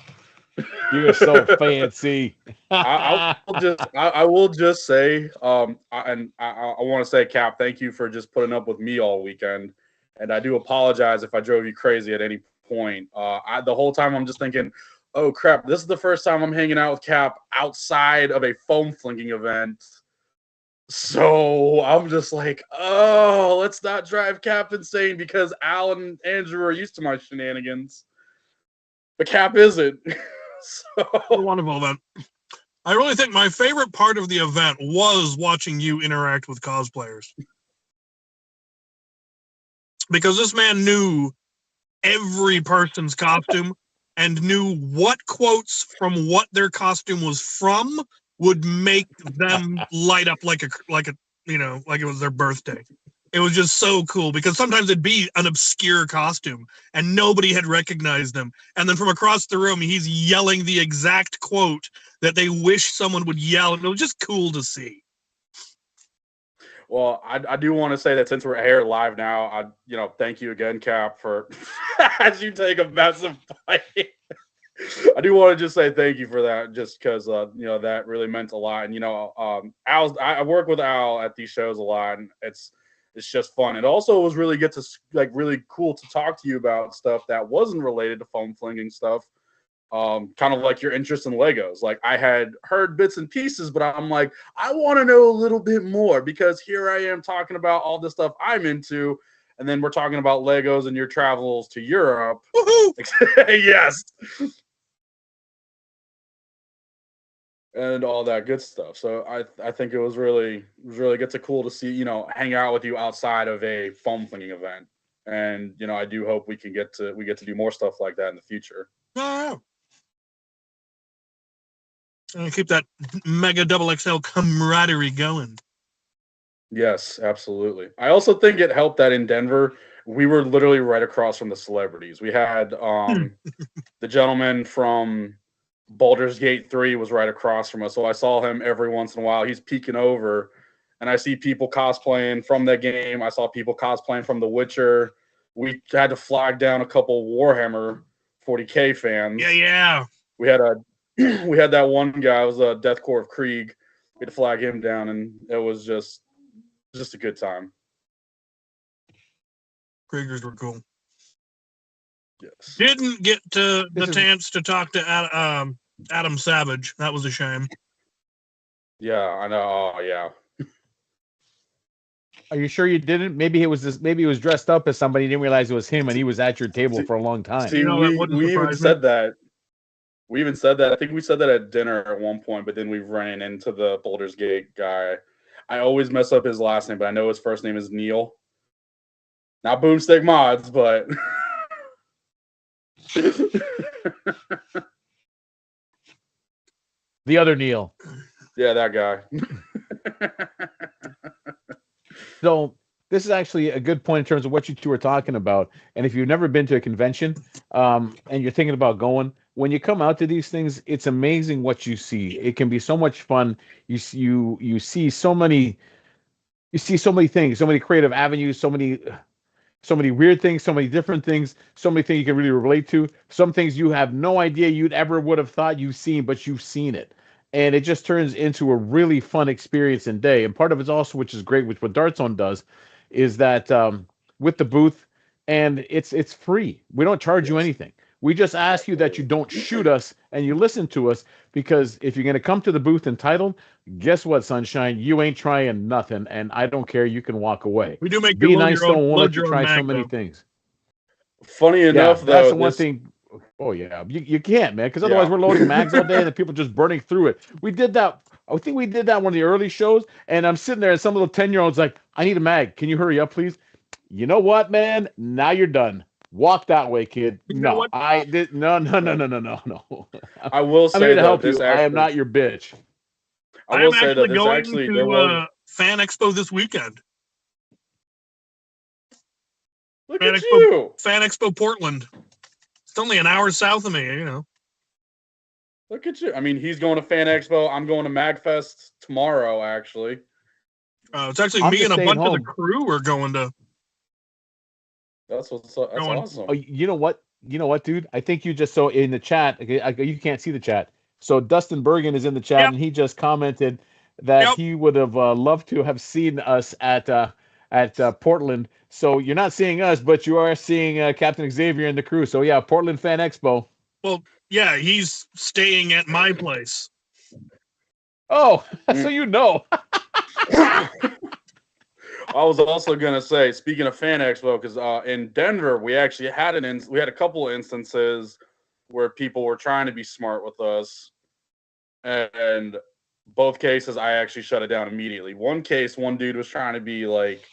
You're so fancy. I will just say, I want to say, Cap, thank you for just putting up with me all weekend, and I do apologize if I drove you crazy at any point. The whole time I'm just thinking, oh crap, this is the first time I'm hanging out with Cap outside of a foam-flinging event. So I'm just like, oh, let's not drive Cap insane because Al and Andrew are used to my shenanigans. But Cap isn't. A wonderful event. I really think my favorite part of the event was watching you interact with cosplayers. Because this man knew every person's costume and knew what quotes from what their costume was from would make them light up like it was their birthday. It was just so cool because sometimes it'd be an obscure costume and nobody had recognized them. And then from across the room, he's yelling the exact quote that they wish someone would yell. And it was just cool to see. Well, I do want to say that since we're here live now, thank you again, Cap, for as you take a massive bite. I do want to just say thank you for that, just because that really meant a lot. And I work with Al at these shows a lot, and it's just fun. It also was really really cool to talk to you about stuff that wasn't related to foam flinging stuff. Kind of like your interest in Legos. Like I had heard bits and pieces, but I'm like, I want to know a little bit more because here I am talking about all the stuff I'm into, and then we're talking about Legos and your travels to Europe. Yes. And all that good stuff. So I think it was really good to cool to see, hang out with you outside of a foam flinging event. And I do hope we get to do more stuff like that in the future. Yeah. And keep that mega double XL camaraderie going. Yes, absolutely. I also think it helped that in Denver, we were literally right across from the celebrities. We had the gentleman from Baldur's Gate 3 was right across from us. So I saw him every once in a while. He's peeking over, and I see people cosplaying from that game. I saw people cosplaying from The Witcher. We had to flag down a couple Warhammer 40K fans. Yeah. We had that one guy. It was a Deathcore of Krieg. We had to flag him down, and it was just a good time. Kriegers were cool. Yes. Didn't get the chance to talk to Adam Savage. That was a shame. Yeah, I know. Oh, yeah. Are you sure you didn't? Maybe he was dressed up as somebody. Didn't realize it was him, and he was at your table for a long time. See, we even said that. We even said that. I think we said that at dinner at one point, but then we ran into the Baldur's Gate guy. I always mess up his last name, but I know his first name is Neil. Not Boomstick Mods, but the other Neil. Yeah, that guy. So this is actually a good point in terms of what you two are talking about. And if you've never been to a convention, and you're thinking about going, when you come out to these things, it's amazing what you see. It can be so much fun. You see so many, you see so many things, so many creative avenues, so many weird things, so many different things, so many things you can really relate to. Some things you have no idea you'd ever would have thought you've seen, but you've seen it. And it just turns into a really fun experience and day. And part of it also, which is great, which what Dart Zone does, is that with the booth, and it's free. We don't charge you anything. We just ask you that you don't shoot us and you listen to us, because if you're going to come to the booth entitled, guess what, Sunshine? You ain't trying nothing, and I don't care. You can walk away. We do make Be you load nice, your own, though. Won't load let you your own try so mag, many though. things. Funny Yeah, enough, that's though, the one thing. Oh yeah, you can't, man, because otherwise Yeah. we're loading mags all day and the people just burning through it. We did that. I think we did that one of the early shows, and I'm sitting there, and some little 10-year-old's like, "I need a mag. Can you hurry up, please?" You know what, man? Now you're done. Walk that way, kid. You know No, what? I did. No, no, no, no, no, no, no. I will I'm here say to though, help this you. I am actually, not your bitch. I I will am say that actually this going actually there to was. Fan Expo this weekend. Look Fan at Expo, you! Fan Expo Portland. It's only an hour south of me, you know. Look at you! I mean, he's going to Fan Expo. I'm going to MagFest tomorrow, actually. It's actually I'm me just and a staying bunch of the home. crew are going to. That's what's that's Going. awesome. Oh, you know what? You know what, dude? I think you just so in the chat. Okay, you can't see the chat. So Dustin Bergen is in the chat, Yep. and he just commented that Yep. he would have loved to have seen us at Portland. So you're not seeing us, but you are seeing Captain Xavier and the crew. So yeah, Portland Fan Expo. Well, yeah, he's staying at my place. Oh, so you know. I was also gonna say, speaking of Fan Expo, because in Denver we actually had we had a couple of instances where people were trying to be smart with us, and both cases I actually shut it down immediately. One case, one dude was trying to be like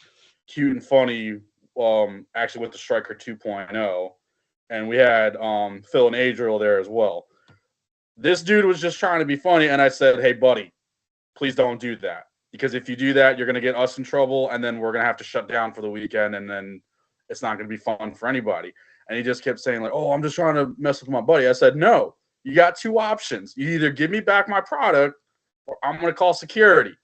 cute and funny, actually with the Striker 2.0, and we had Phil and Adriel there as well. This dude was just trying to be funny, and I said, "Hey, buddy, please don't do that. Because if you do that, you're going to get us in trouble, and then we're going to have to shut down for the weekend, and then it's not going to be fun for anybody." And he just kept saying, like, "Oh, I'm just trying to mess with my buddy." I said, "No, you got two options. You either give me back my product, or I'm going to call security."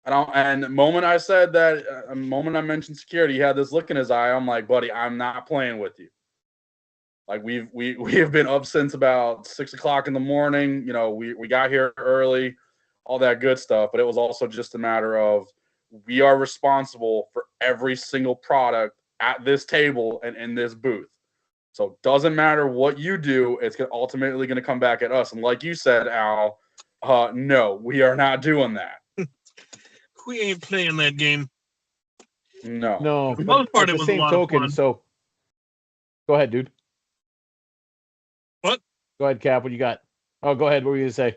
And the moment I said that, the moment I mentioned security, he had this look in his eye. I'm like, "Buddy, I'm not playing with you." Like we have been up since about 6 o'clock in the morning. You know, we got here early, all that good stuff. But it was also just a matter of we are responsible for every single product at this table and in this booth. So it doesn't matter what you do, it's ultimately going to come back at us. And like you said, Al, no, we are not doing that. We ain't playing that game. No. No, For the but most part, at it the was a same lot of token, fun. so go ahead, dude. What? Go ahead, Cap. What you got? Oh, go ahead. What were you gonna say?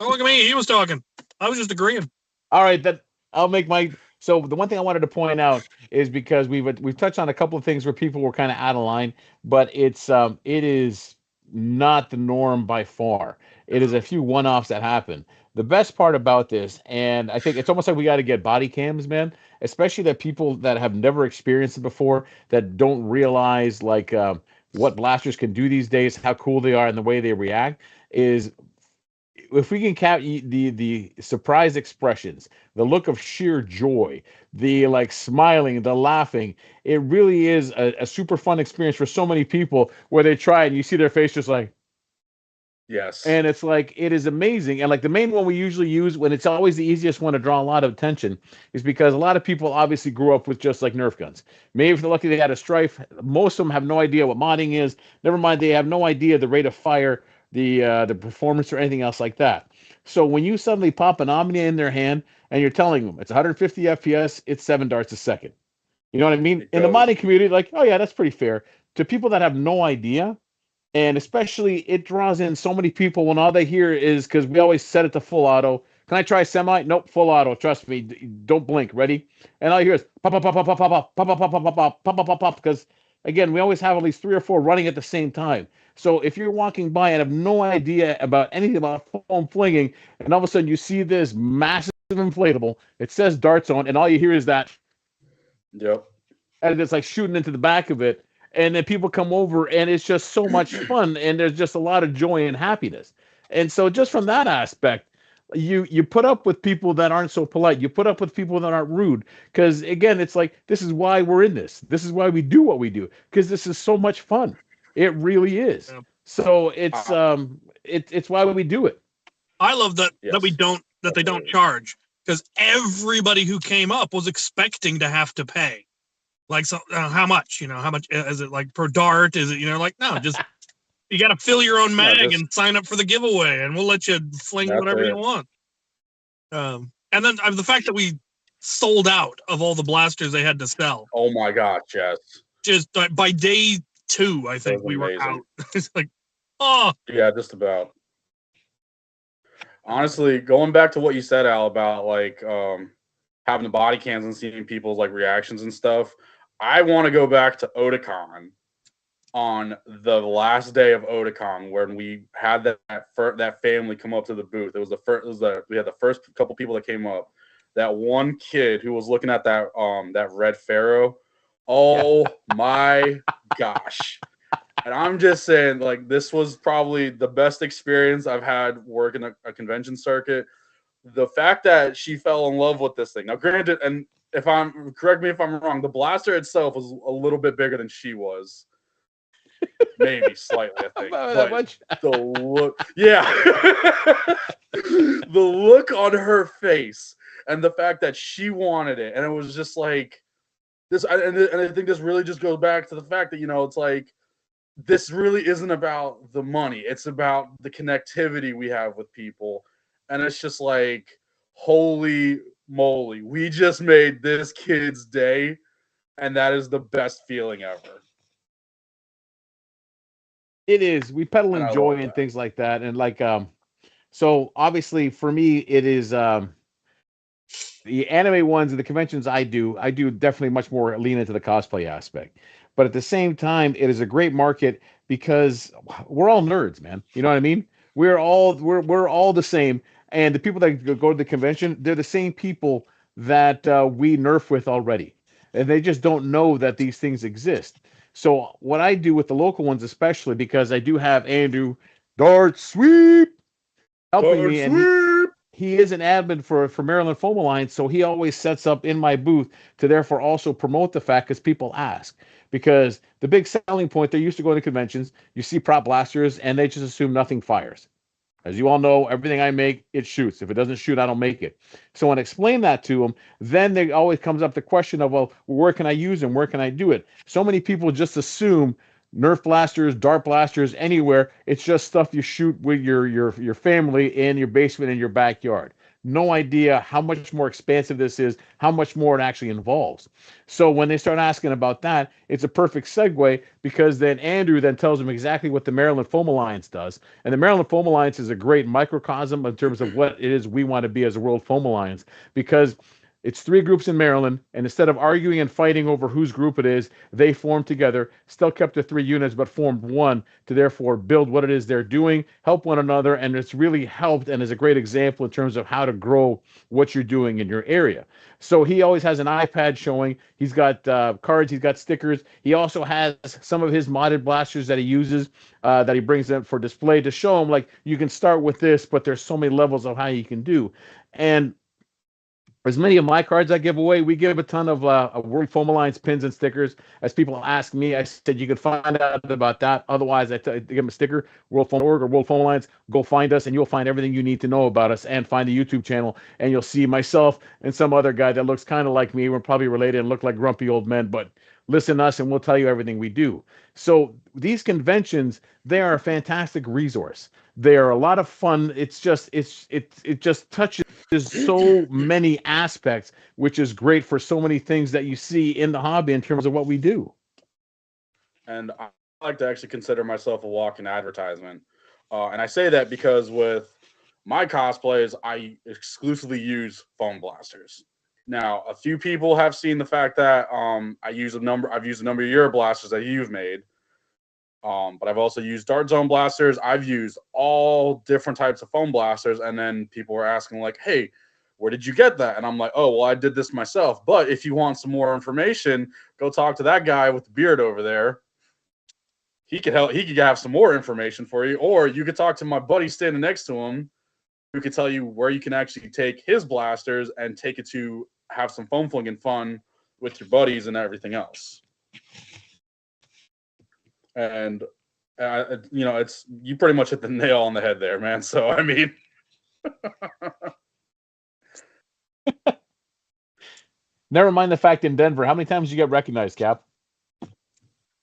Oh, look at me. He was talking. I was just agreeing. All right, that I'll make my. So the one thing I wanted to point out is because we've touched on a couple of things where people were kind of out of line, but it is not the norm by far. It is a few one-offs that happen. The best part about this, and I think it's almost like we got to get body cams, man, especially that people that have never experienced it before, that don't realize like what blasters can do these days, how cool they are, and the way they react is if we can cap the surprise expressions, the look of sheer joy, the like smiling, the laughing, it really is a super fun experience for so many people where they try and you see their face just like, Yes. and it's like it is amazing. And like the main one we usually use when it's always the easiest one to draw a lot of attention is because a lot of people obviously grew up with just like Nerf guns. Maybe if they're lucky they had a Strife, most of them have no idea what modding is. Never mind, they have no idea the rate of fire, the performance, or anything else like that. So when you suddenly pop an Omnia in their hand and you're telling them it's 150 FPS, it's 7 darts a second. You know what I mean? In the modding community, like, oh yeah, that's pretty fair. To people that have no idea, and especially it draws in so many people when all they hear is because we always set it to full auto. Can I try semi? Nope, full auto. Trust me. Don't blink. Ready? And all you hear is pop, pop, pop, pop, pop, pop, pop, pop, pop, pop, pop, pop, pop, pop, because again, we always have at least 3 or 4 running at the same time. So if you're walking by and have no idea about anything about foam flinging, and all of a sudden you see this massive inflatable, it says dart zone, and all you hear is that, Yep. and it's like shooting into the back of it, and then people come over, and it's just so much fun, and there's just a lot of joy and happiness. And so just from that aspect, you put up with people that aren't so polite. You put up with people that aren't rude, because again, it's like, this is why we're in this. This is why we do what we do, because this is so much fun. It really is. Yeah. So it's why we do it. I love that Yes. that they don't charge, because everybody who came up was expecting to have to pay. Like, so how much? How much is it, like per dart? Is it like, no, just you got to fill your own mag and sign up for the giveaway, and we'll let you fling whatever you want. And then the fact that we sold out of all the blasters they had to sell. Oh my gosh, yes. Just by day 2, I think we were out. It's like, oh yeah, just about. Honestly, going back to what you said, Al, about like having the body cams and seeing people's like reactions and stuff, I want to go back to Otakon on the last day of Otakon when we had that family come up to the booth. It was the first. We had the first couple people that came up. That one kid who was looking at that red pharaoh. Oh my gosh. And I'm just saying, like, this was probably the best experience I've had working a convention circuit. The fact that she fell in love with this thing. Now, granted, and correct me if I'm wrong, the blaster itself was a little bit bigger than she was. Maybe slightly, I think. That much? The look, yeah. The look on her face and the fact that she wanted it. And it was just like this. And I think this really just goes back to the fact that, it's like, this really isn't about the money. It's about the connectivity we have with people. And it's just like, holy moly, we just made this kid's day. And that is the best feeling ever. It is. We pedal in joy and things like that. And like, so obviously for me, it is the anime ones and the conventions I do definitely much more lean into the cosplay aspect. But at the same time, it is a great market because we're all nerds, man. You know what I mean? We're all the same. And the people that go to the convention, they're the same people that we nerf with already. And they just don't know that these things exist. So what I do with the local ones, especially because I do have Andrew Dart Sweep helping me, and he is an admin for Maryland Foam Alliance, so he always sets up in my booth to therefore also promote the fact, because people ask. Because the big selling point, they're used to going to conventions, you see prop blasters, and they just assume nothing fires. As you all know, everything I make, it shoots. If it doesn't shoot, I don't make it. So when I explain that to them, then there always comes up the question of, well, where can I use them? Where can I do it? So many people just assume Nerf blasters, dart blasters, anywhere. It's just stuff you shoot with your family in your basement in your backyard. No idea how much more expansive this is, how much more it actually involves. So when they start asking about that, it's a perfect segue, because then Andrew then tells them exactly what the Maryland Foam Alliance does. And the Maryland Foam Alliance is a great microcosm in terms of what it is we want to be as a World Foam Alliance, because it's 3 groups in Maryland, and instead of arguing and fighting over whose group it is, they formed together, still kept the 3 units, but formed one to therefore build what it is they're doing, help one another, and it's really helped and is a great example in terms of how to grow what you're doing in your area. So he always has an iPad showing. He's got cards, he's got stickers. He also has some of his modded blasters that he uses, that he brings in for display to show him, like, you can start with this, but there's so many levels of how you can do. And as many of my cards I give away, we give a ton of World Foam Alliance pins and stickers. As people ask me, I said you can find out about that. Otherwise, I give them a sticker, worldfoam.org or World Foam Alliance. Go find us, and you'll find everything you need to know about us, and find the YouTube channel. And you'll see myself and some other guy that looks kind of like me. We're probably related and look like grumpy old men, but listen to us, and we'll tell you everything we do. So these conventions, they are a fantastic resource. They are a lot of fun. It just touches so many aspects, which is great for so many things that you see in the hobby in terms of what we do. And I like to actually consider myself a walking advertisement. And I say that because with my cosplays, I exclusively use foam blasters. Now, a few people have seen the fact that I've used a number of your blasters that you've made. But I've also used dart zone blasters. I've used all different types of foam blasters, and then people were asking like, "Hey, where did you get that?" And I'm like, "Oh, well, I did this myself. But if you want some more information, go talk to that guy with the beard over there. He could help. He could have some more information for you, or you could talk to my buddy standing next to him, who could tell you where you can actually take his blasters and take it to have some foam flinging fun with your buddies and everything else." And it's you pretty much hit the nail on the head there, man. So I mean, never mind the fact in Denver. How many times did you get recognized, Cap?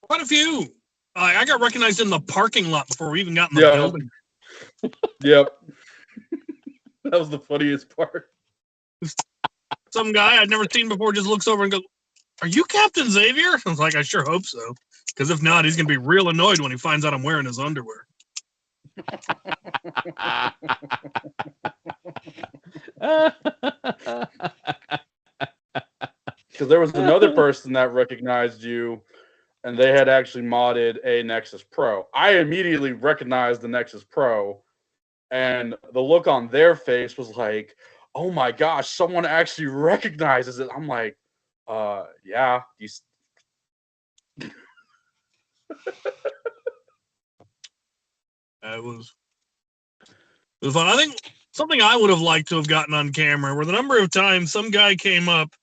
Quite a few. I got recognized in the parking lot before we even got in the building. Yep. That was the funniest part. Some guy I'd never seen before just looks over and goes, "Are you Captain Xavier?" I was like, "I sure hope so. Because if not, he's going to be real annoyed when he finds out I'm wearing his underwear." Because there was another person that recognized you, and they had actually modded a Nexus Pro. I immediately recognized the Nexus Pro, and the look on their face was like, "Oh my gosh, someone actually recognizes it." I'm like, yeah. It was fun. I think something I would have liked to have gotten on camera were the number of times some guy came up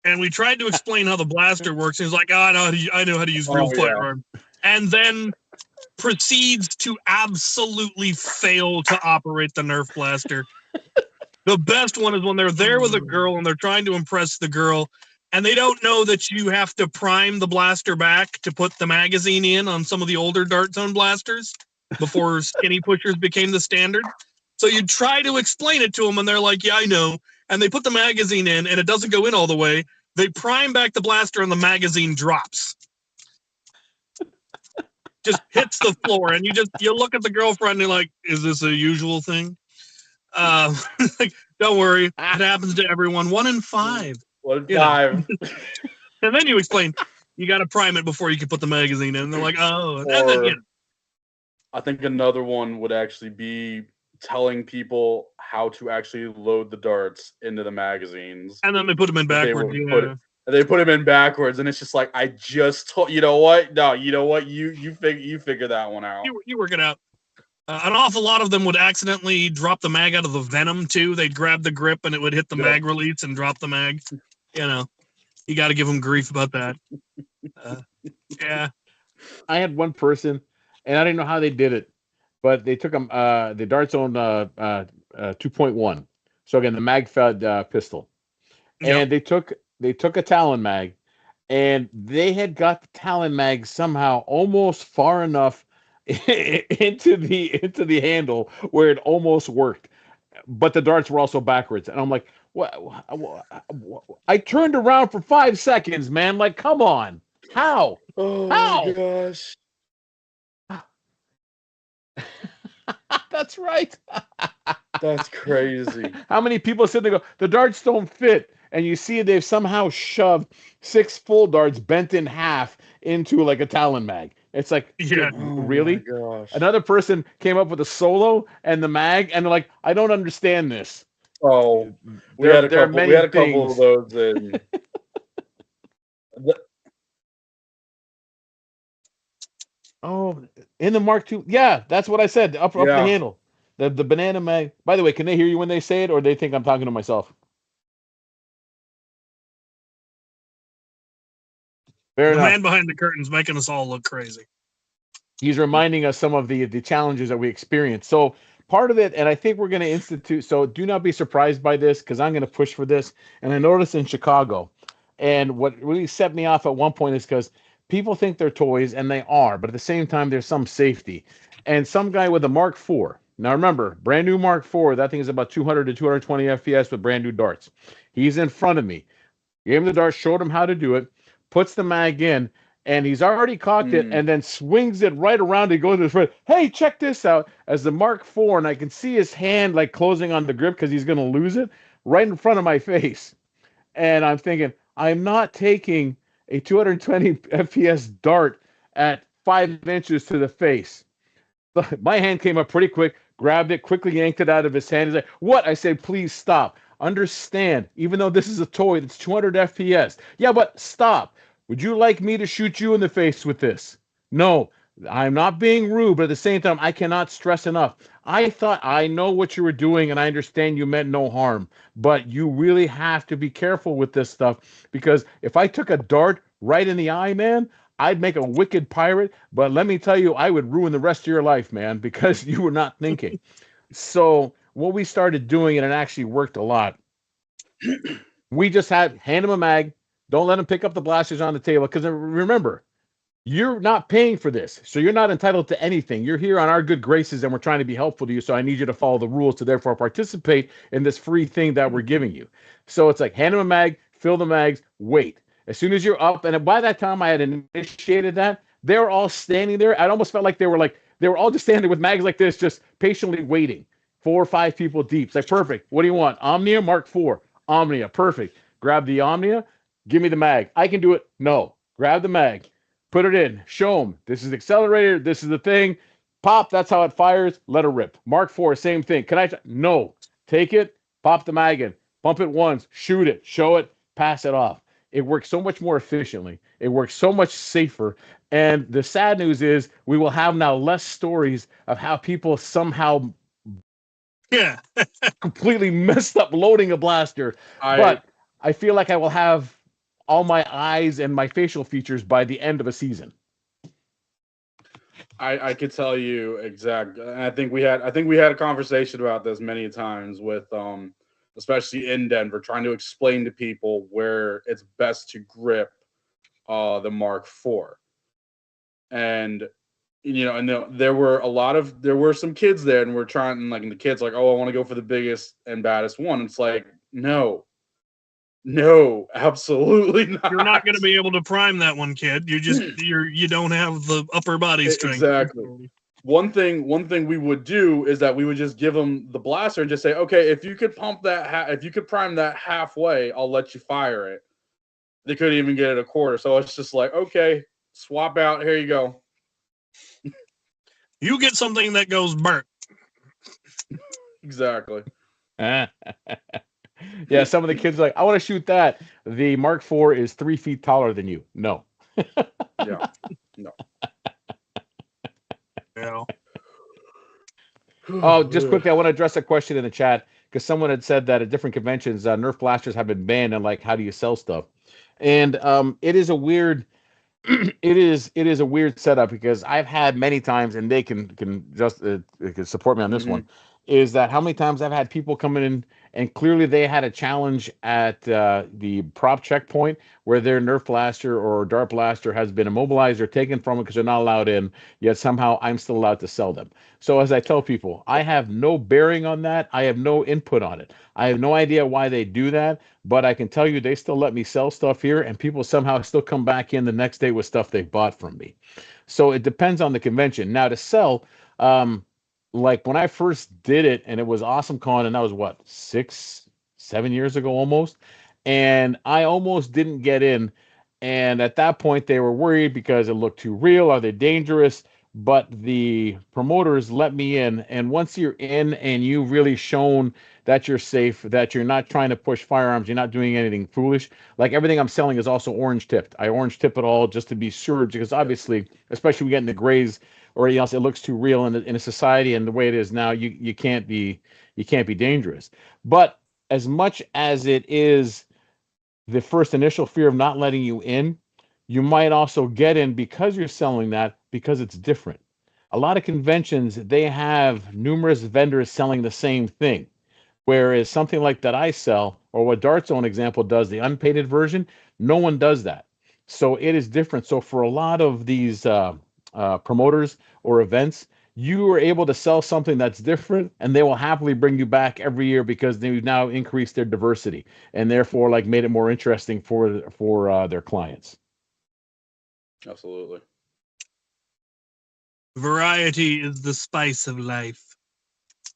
and we tried to explain how the blaster works. He was like, "Oh, I know how to use real firearm," and then proceeds to absolutely fail to operate the Nerf blaster. The best one is when they're there with a girl and they're trying to impress the girl, and they don't know that you have to prime the blaster back to put the magazine in on some of the older dart zone blasters before skinny pushers became the standard. So you try to explain it to them, and they're like, "Yeah, I know." And they put the magazine in, and it doesn't go in all the way. They prime back the blaster, and the magazine drops. Just hits the floor, and you look at the girlfriend, and you're like, "Is this a usual thing?" Like, don't worry, it happens to everyone. 1 in 5. 1 in 5. And then you explain, you got to prime it before you can put the magazine in. And they're like, "Oh." And then, I think another one would actually be telling people how to actually load the darts into the magazines. And then they put them in backwards. They put them in backwards, and it's just like, I just told you know what? No, you know what? You figure that one out. You work it out. An awful lot of them would accidentally drop the mag out of the venom too. They'd grab the grip and it would hit the mag release and drop the mag. You got to give them grief about that. Yeah. I had one person, and I didn't know how they did it, but they took the Dart Zone 2.1. So again, the mag-fed pistol, and they took a Talon mag, and they had got the Talon mag somehow almost far enough into the handle where it almost worked, but the darts were also backwards, and I'm like, what? I turned around for 5 seconds, man. Like, come on, how? How? My gosh. That's right. That's crazy. How many people sit there and go, the darts don't fit, and you see they've somehow shoved 6 full darts bent in half into like a Talon mag. It's like, really? Oh gosh. Another person came up with a solo and the mag, and they're like, I don't understand this. Oh, we had a couple of those in. In the Mark II. Yeah, that's what I said. Up the handle. The banana mag. By the way, can they hear you when they say it, or they think I'm talking to myself? The man behind the curtain's making us all look crazy. He's reminding us some of the challenges that we experienced. So part of it, and I think we're going to institute, so do not be surprised by this, because I'm going to push for this. And I noticed in Chicago, and what really set me off at one point is because people think they're toys, and they are, but at the same time, there's some safety. And some guy with a Mark IV. Now remember, brand new Mark IV, that thing is about 200 to 220 FPS with brand new darts. He's in front of me. Gave him the dart, showed him how to do it, puts the mag in, and he's already cocked it, and then swings it right around. He goes to his friend, "Hey, check this out," as the Mark IV, and I can see his hand like closing on the grip because he's going to lose it right in front of my face. And I'm thinking, I'm not taking a 220 FPS dart at 5 inches to the face. My hand came up pretty quick, grabbed it, quickly yanked it out of his hand. He's like, "What?" I said, "Please stop. Understand, even though this is a toy that's 200 FPS. Yeah, but stop. Would you like me to shoot you in the face with this?" No, I'm not being rude, but at the same time, I cannot stress enough. I thought I know what you were doing, and I understand you meant no harm, but you really have to be careful with this stuff because if I took a dart right in the eye, man, I'd make a wicked pirate, but let me tell you, I would ruin the rest of your life, man, because you were not thinking. So what we started doing, and it actually worked a lot, we just had hand him a mag. Don't let him pick up the blasters on the table. Because remember, you're not paying for this. So you're not entitled to anything. You're here on our good graces and we're trying to be helpful to you. So I need you to follow the rules to therefore participate in this free thing that we're giving you. So it's like hand him a mag, fill the mags, wait. As soon as you're up, and by that time I had initiated that, they were all standing there. I almost felt like they were all just standing with mags like this, just patiently waiting. 4 or 5 people deep. It's like, perfect. What do you want? Omnia Mark IV. Omnia. Perfect. Grab the Omnia. Give me the mag. I can do it. No. Grab the mag. Put it in. Show them. This is accelerator. This is the thing. Pop. That's how it fires. Let her rip. Mark IV. Same thing. Can I? No. Take it. Pop the mag in. Pump it once. Shoot it. Show it. Pass it off. It works so much more efficiently. It works so much safer. And the sad news is we will have now less stories of how people somehow completely messed up loading a blaster. But I feel like I will have all my eyes and my facial features by the end of a season. I could tell you exactly. And I think we had a conversation about this many times with especially in Denver, trying to explain to people where it's best to grip the Mark IV. And there were some kids there, and we're trying, like, and the kids like, "Oh, I want to go for the biggest and baddest one." It's like, no, absolutely not. You're not going to be able to prime that one, kid. You don't have the upper body strength. Exactly. One thing we would do is that we would just give them the blaster and just say, "Okay, if you could prime that halfway, I'll let you fire it." They couldn't even get it a quarter, so it's just like, "Okay, swap out. Here you go." You get something that goes burnt. Exactly. Yeah, some of the kids are like, "I want to shoot that." The Mark IV is 3 feet taller than you. No. Yeah. No. Yeah. Oh, just quickly, I want to address a question in the chat because someone had said that at different conventions, Nerf blasters have been banned, and like, how do you sell stuff? And it is a weird, it is a weird setup because I've had many times, and they can support me on this one. Is that how many times I've had people come in and clearly they had a challenge at the prop checkpoint where their Nerf blaster or dart blaster has been immobilized or taken from them because they're not allowed in, yet somehow I'm still allowed to sell them. So as I tell people, I have no bearing on that. I have no input on it. I have no idea why they do that, but I can tell you they still let me sell stuff here, and people somehow still come back in the next day with stuff they bought from me. So it depends on the convention. Now to sell, like when I first did it, and it was Awesome Con, and that was what, 6-7 years ago almost, and I almost didn't get in. And at that point, they were worried because it looked too real. Are they dangerous? But the promoters let me in, and once you're in and you've really shown that you're safe, that you're not trying to push firearms, you're not doing anything foolish. Like everything I'm selling is also orange tipped. I orange tip it all just to be sure, because obviously, especially we get into grays or anything else, it looks too real in a society and the way it is now. You can't be dangerous. But as much as it is the first initial fear of not letting you in, you might also get in because you're selling that, because it's different. A lot of conventions, they have numerous vendors selling the same thing. Whereas something like that I sell, or what Dart Zone example does, the unpainted version, no one does that. So it is different. So for a lot of these promoters or events, you are able to sell something that's different, and they will happily bring you back every year because they've now increased their diversity and therefore like made it more interesting for their clients. Absolutely. Variety is the spice of life.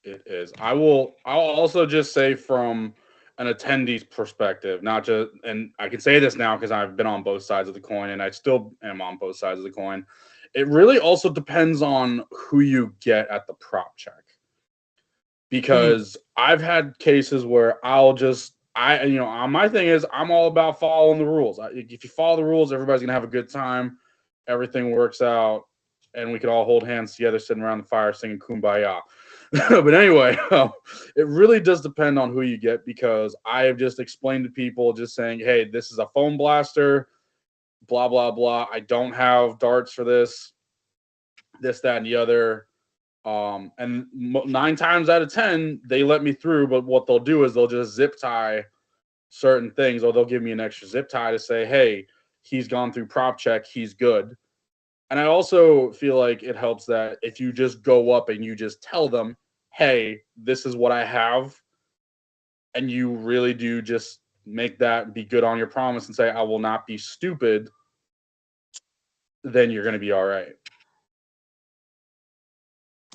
It is. I'll also just say from an attendee's perspective, not just, and I can say this now because I've been on both sides of the coin and I still am on both sides of the coin. It really also depends on who you get at the prop check. Because I've had cases where my thing is I'm all about following the rules. If you follow the rules, everybody's going to have a good time. Everything works out and we can all hold hands together, sitting around the fire singing Kumbaya. But anyway, it really does depend on who you get, because I have just explained to people just saying, hey, this is a foam blaster, blah, blah, blah. I don't have darts for this, that, and the other. And 9 times out of 10, they let me through. But what they'll do is they'll just zip tie certain things, or they'll give me an extra zip tie to say, hey, he's gone through prop check, he's good. And I also feel like it helps that if you just go up and you just tell them, hey, this is what I have, and you really do just make that be good on your promise and say, I will not be stupid, then you're going to be all right.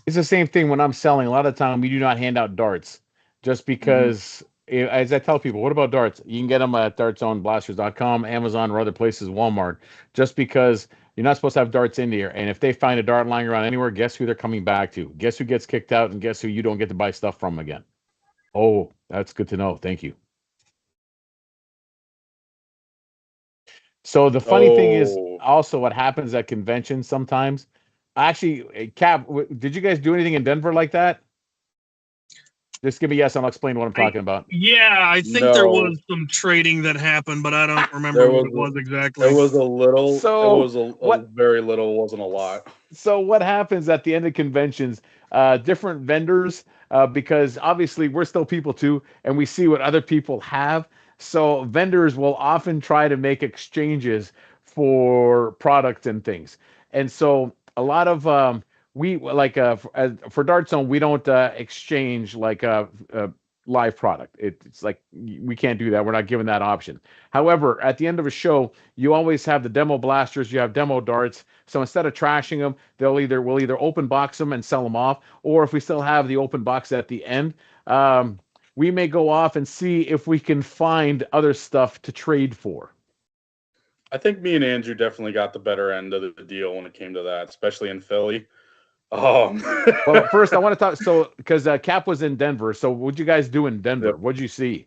It's the same thing when I'm selling. A lot of the time, we do not hand out darts just because, as I tell people, what about darts? You can get them at dartzonblasters.com, Amazon, or other places, Walmart, just because you're not supposed to have darts in here. And if they find a dart lying around anywhere, guess who they're coming back to? Guess who gets kicked out, and guess who you don't get to buy stuff from again? Oh, that's good to know. Thank you. So the funny thing is also what happens at conventions sometimes. Actually, Cap, did you guys do anything in Denver like that? Just give me yes, and I'll explain what I'm talking about. Yeah, I think there was some trading that happened, but I don't remember what it was exactly. It was a little. So it was a very little. It wasn't a lot. So what happens at the end of conventions? Different vendors, because obviously we're still people too, and we see what other people have. So vendors will often try to make exchanges for products and things, and so a lot of we like for Dart Zone, we don't exchange like a live product. It's like we can't do that. We're not given that option. However, at the end of a show, you always have the demo blasters. You have demo darts. So instead of trashing them, we'll either open box them and sell them off, or if we still have the open box at the end, we may go off and see if we can find other stuff to trade for. I think me and Andrew definitely got the better end of the deal when it came to that, especially in Philly. Well, first I want to talk. So, because Cap was in Denver, so what'd you guys do in Denver? Yep. What'd you see?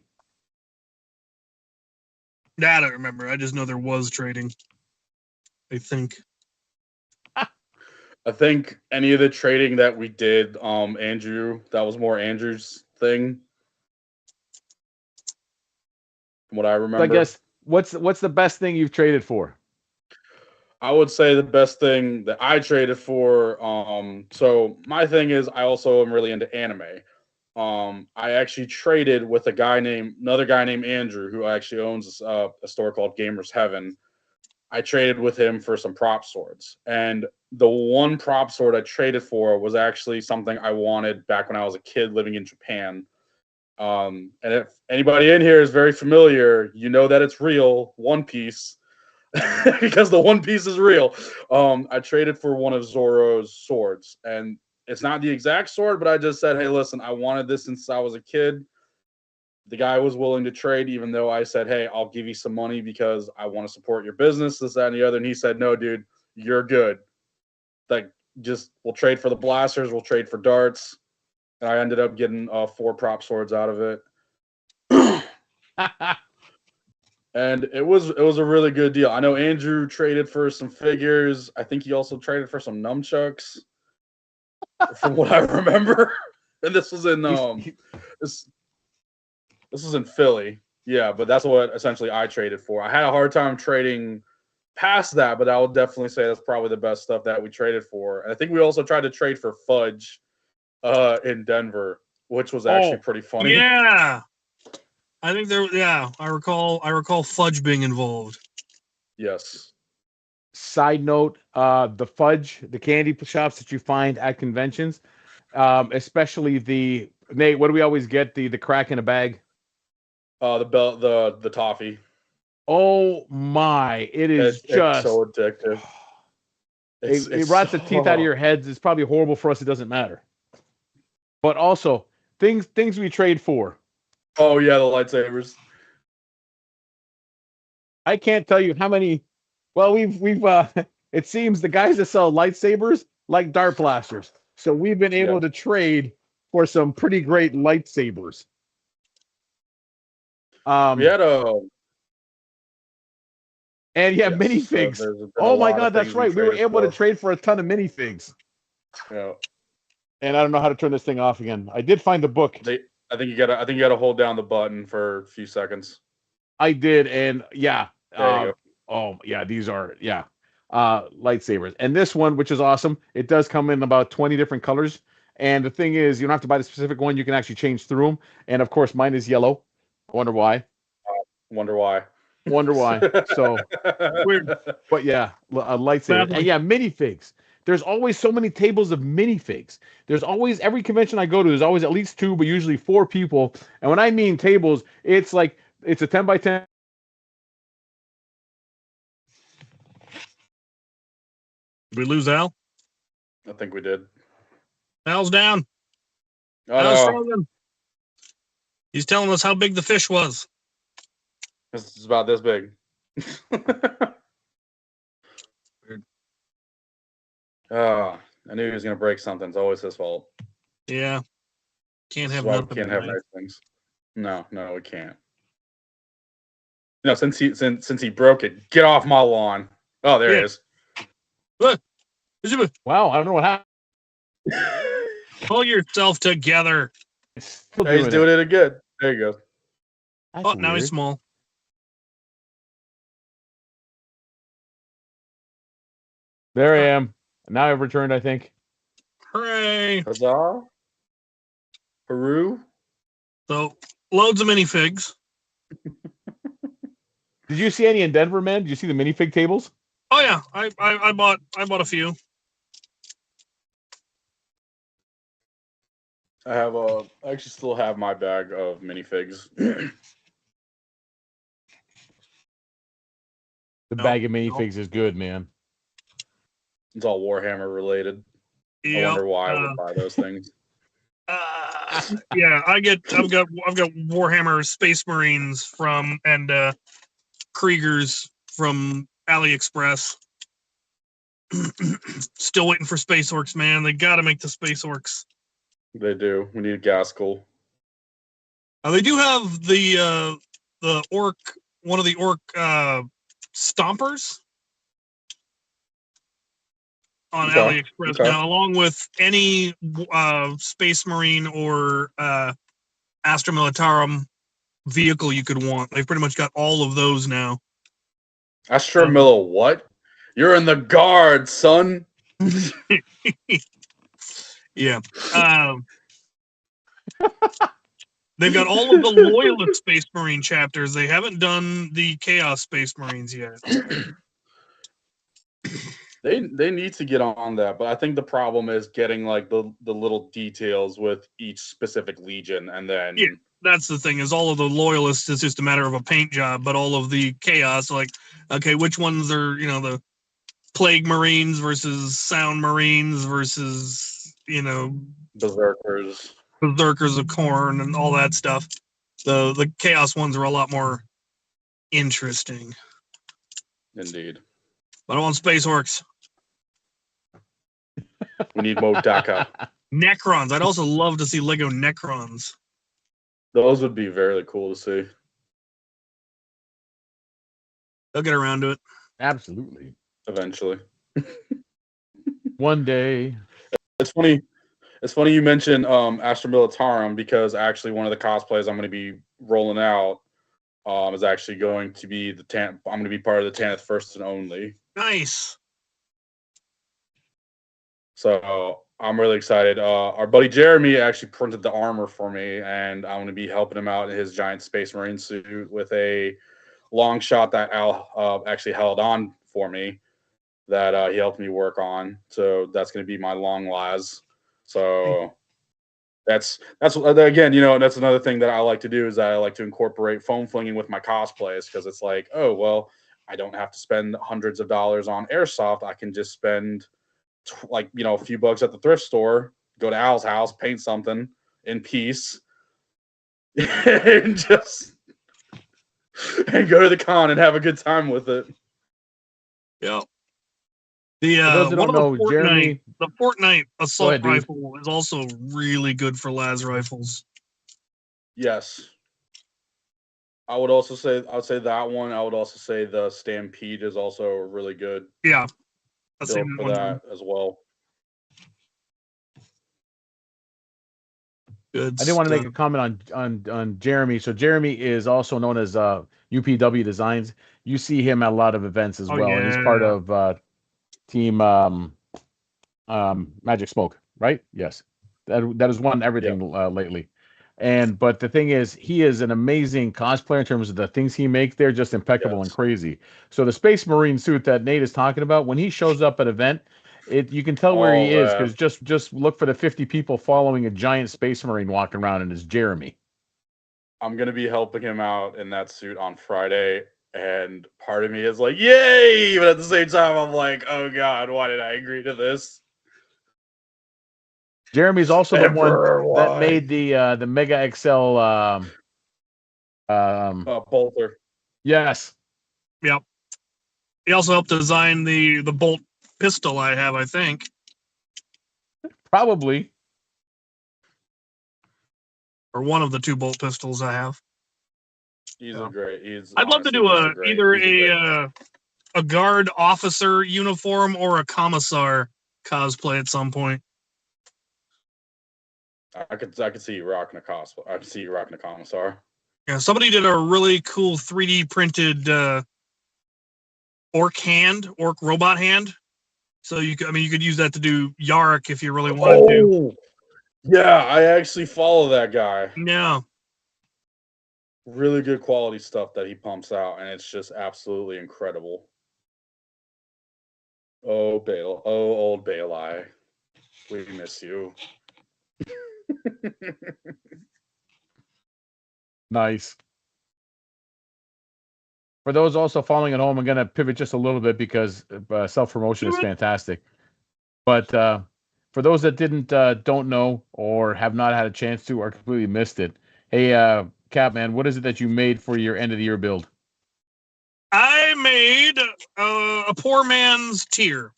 I don't remember. I just know there was trading. I think any of the trading that we did, Andrew, that was more Andrew's thing, from what I remember. So I guess what's the best thing you've traded for? I would say the best thing that I traded for. So my thing is, I also am really into anime. I actually traded with another guy named Andrew, who actually owns a store called Gamers Heaven. I traded with him for some prop swords, and the one prop sword I traded for was actually something I wanted back when I was a kid living in Japan. And if anybody in here is very familiar, you know that it's real, One Piece. Because the One Piece is real. I traded for one of Zoro's swords, and it's not the exact sword, but I just said, hey, listen, I wanted this since I was a kid. The guy was willing to trade, even though I said, hey, I'll give you some money because I want to support your business, this, that, and the other. And he said, no, dude, you're good. Like, we'll trade for the blasters, we'll trade for darts. And I ended up getting 4 prop swords out of it. And it was a really good deal. I know Andrew traded for some figures. I think he also traded for some nunchucks, from what I remember. And this was in this was in Philly. Yeah, but that's what essentially I traded for. I had a hard time trading past that, but I would definitely say that's probably the best stuff that we traded for. And I think we also tried to trade for fudge in Denver, which was actually pretty funny. Yeah. I think I recall fudge being involved. Yes. Side note, the fudge, the candy shops that you find at conventions, especially Nate, what do we always get? The crack in a bag? The toffee. Oh my, it's just so addictive. It rots the teeth out of your heads. It's probably horrible for us. It doesn't matter. But also, things we trade for. Oh yeah, the lightsabers. I can't tell you how many. Well, we've it seems the guys that sell lightsabers like dart blasters, so we've been able to trade for some pretty great lightsabers. We had a And yeah, yes. minifigs. There's been a Oh my lot of God, that's things we right. We were traded able to for. trade for a ton of minifigs. Yeah. And I don't know how to turn this thing off again. I did find the book. I think you gotta hold down the button for a few seconds. I did, and yeah. There you go. Oh yeah, these are lightsabers. And this one, which is awesome, it does come in about 20 different colors. And the thing is, you don't have to buy the specific one. You can actually change through them. And of course, mine is yellow. I wonder why. Wonder why. So Weird. But yeah, a lightsaber. Badly. And yeah, minifigs. There's always so many tables of minifigs. There's always, every convention I go to, there's always at least 2, but usually 4 people. And when I mean tables, it's like, it's a 10 by 10. Did we lose Al? I think we did. Al's down. Oh Al's no. frozen. He's telling us how big the fish was. This is about this big. Weird. Oh, I knew he was gonna break something. It's always his fault. Yeah. Can't This have is why we nothing. can't have nice things. No, we can't. No, since he broke it, get off my lawn. Oh, there it is. Wow, I don't know what happened. Pull yourself together. Still Hey, he's doing it again. There you go. That's Oh, now he's weird. small. There I am. Now I've returned, I think. Hooray. Huzzah. Peru. So, loads of minifigs. Did you see any in Denver, man? Did you see the minifig tables? Oh yeah, I bought a few. I actually still have my bag of minifigs. The bag of minifigs is good, man. It's all Warhammer related. Yep. I wonder why I would buy those things. Yeah, I've got Warhammer Space Marines from and Kriegers from AliExpress. Still waiting for Space Orcs, man. They got to make the Space Orcs. They do. We need Gaskell. They do have the orc, one of the orc stompers on AliExpress now, along with any Space Marine or Astra Militarum vehicle you could want. They've pretty much got all of those now. Astra Milla, what? You're in the guard, son. Yeah. They've got all of the Loyalist Space Marine chapters. They haven't done the Chaos Space Marines yet. They need to get on that, but I think the problem is getting like the little details with each specific legion, and then that's the thing, is all of the Loyalists is just a matter of a paint job, but all of the Chaos, like, okay, which ones are, the Plague Marines versus Sound Marines versus, Berserkers of Khorne and all that stuff. The Chaos ones are a lot more interesting. Indeed. But I want Space Orcs. We need Modaka. Necrons. I'd also love to see Lego Necrons. Those would be very cool to see. They'll get around to it. Absolutely. Eventually. One day. It's funny you mentioned Astra Militarum, because actually one of the cosplays I'm going to be rolling out is actually going to be I'm going to be part of the Tanith First and Only. Nice. So I'm really excited. Our buddy Jeremy actually printed the armor for me, and I'm going to be helping him out in his giant Space Marine suit with a long shot that Al actually held on for me, that he helped me work on. So that's going to be my long las. So that's again, that's another thing that I like to do, is that I like to incorporate foam flinging with my cosplays, because it's like, oh well, I don't have to spend hundreds of dollars on airsoft. I can just spend a few bucks at the thrift store, go to Al's house, paint something in peace, and just and go to the con and have a good time with it. Yeah. For those who don't know, Jeremy, the Fortnite assault ahead, dude. rifle is also really good for las rifles. Yes. I would say that one. I would also say the Stampede is also really good Yeah. I've build seen for one that as well. good I did want to make a stuff. comment on Jeremy. So Jeremy is also known as UPW Designs. You see him at a lot of events as Oh, well, and he's part yeah. of Team Magic Smoke, right? Yes, that has won everything lately. But the thing is, he is an amazing cosplayer in terms of the things he makes. They're just impeccable and crazy. So the Space Marine suit that Nate is talking about, when he shows up at an event, you can tell where he is because just look for the 50 people following a giant Space Marine walking around, and it's Jeremy. I'm gonna be helping him out in that suit on Friday, and part of me is like, "Yay!" But at the same time, I'm like, "Oh God, why did I agree to this?" Jeremy's also the Emperor, one that why? made the Mega XL. Bolter. Yes. Yep. He also helped design the bolt pistol I have, I think. Probably. Or one of the 2 bolt pistols I have. He's a great. I'd love to do either a guard officer uniform or a commissar cosplay at some point. I could see you rocking a cosplay. I could see you rocking a commissar. Yeah, somebody did a really cool 3D printed orc robot hand. So you could use that to do Yark if you really wanted to. Yeah, I actually follow that guy. Yeah. Really good quality stuff that he pumps out, and it's just absolutely incredible. Oh, old Bailey. We miss you. Nice. For those also following at home, I'm going to pivot just a little bit because self-promotion is fantastic. But for those that don't know or have not had a chance to or completely missed it, hey, Capman, what is it that you made for your end of the year build? I made a poor man's tier.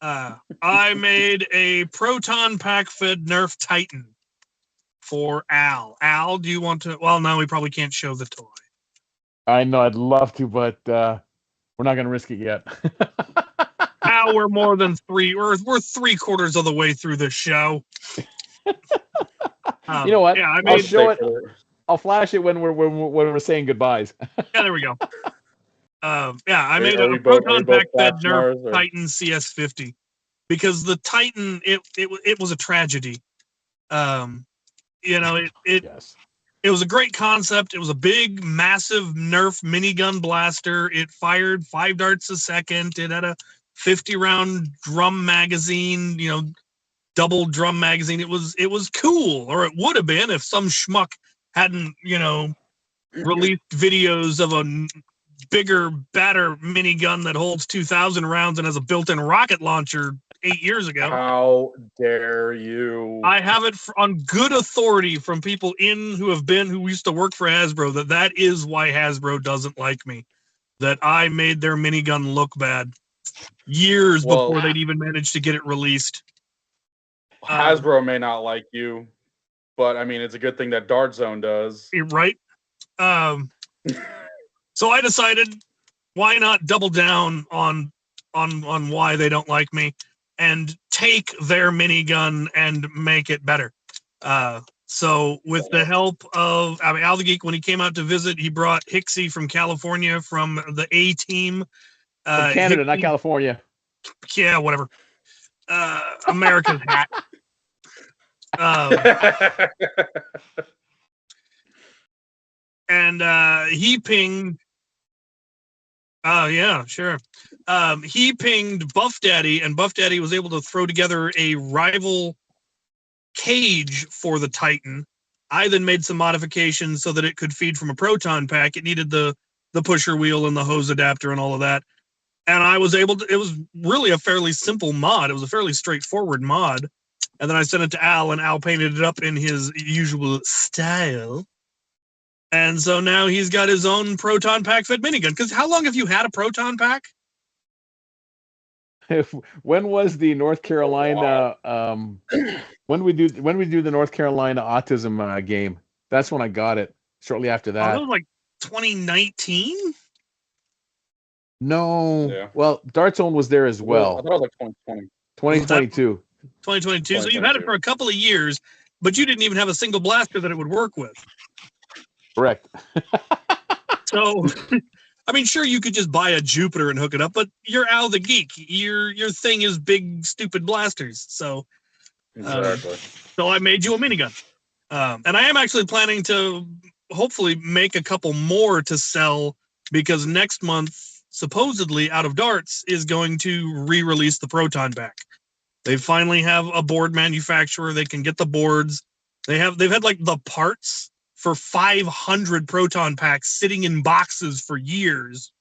I made a proton pack fed Nerf Titan for Al. Al, do you want to? Well, no, we probably can't show the toy. I know I'd love to, but we're not going to risk it yet. Al, we're more than we're 3/4 of the way through the show. You know what? Yeah, I'll show it. I'll flash it when we're saying goodbyes. Yeah, there we go. I made a proton pack fed Nerf Titan CS50 because the Titan it was a tragedy. Yes. It was a great concept. It was a big, massive Nerf minigun blaster. It fired 5 darts a second. It had a 50-round drum magazine, double drum magazine. It was cool, or it would have been if some schmuck hadn't, released videos of a bigger, badder minigun that holds 2,000 rounds and has a built-in rocket launcher 8 years ago. How dare you? I have it on good authority from people who used to work for Hasbro that is why Hasbro doesn't like me. That I made their minigun look bad years before they'd even managed to get it released. Hasbro may not like you, but I mean, it's a good thing that Dart Zone does. Right? So I decided, why not double down on why they don't like me and take their minigun and make it better. So with the help of Al the Geek, when he came out to visit, he brought Hixie from California from the A team. From Canada, not California. Yeah, whatever. America's hat. And he pinged. Oh, yeah, sure. He pinged Buff Daddy, and Buff Daddy was able to throw together a rival cage for the Titan. I then made some modifications so that it could feed from a proton pack. It needed the pusher wheel and the hose adapter and all of that. And I was able to, it was really a fairly simple mod. It was a fairly straightforward mod. And then I sent it to Al, and Al painted it up in his usual style. And so now he's got his own proton pack fed minigun. Because how long have you had a proton pack? When was the North Carolina? When we do the North Carolina autism game? That's when I got it. Shortly after Oh, that. that was like 2019. No. Yeah. Well, Dart Zone was there as I well. thought it was like 2020. 2022. 2022. So you've had it for a couple of years, but you didn't even have a single blaster that it would work with. Correct. So, I mean, sure, you could just buy a Jupiter and hook it up, but you're Al the Geek. Your thing is big, stupid blasters. So, Exactly. so I made you a minigun. And I am actually planning to hopefully make a couple more to sell, because next month, supposedly Out of Darts is going to re-release the Proton pack. They finally have a board manufacturer. They can get the boards. They've had like the parts for 500 Proton packs sitting in boxes for years.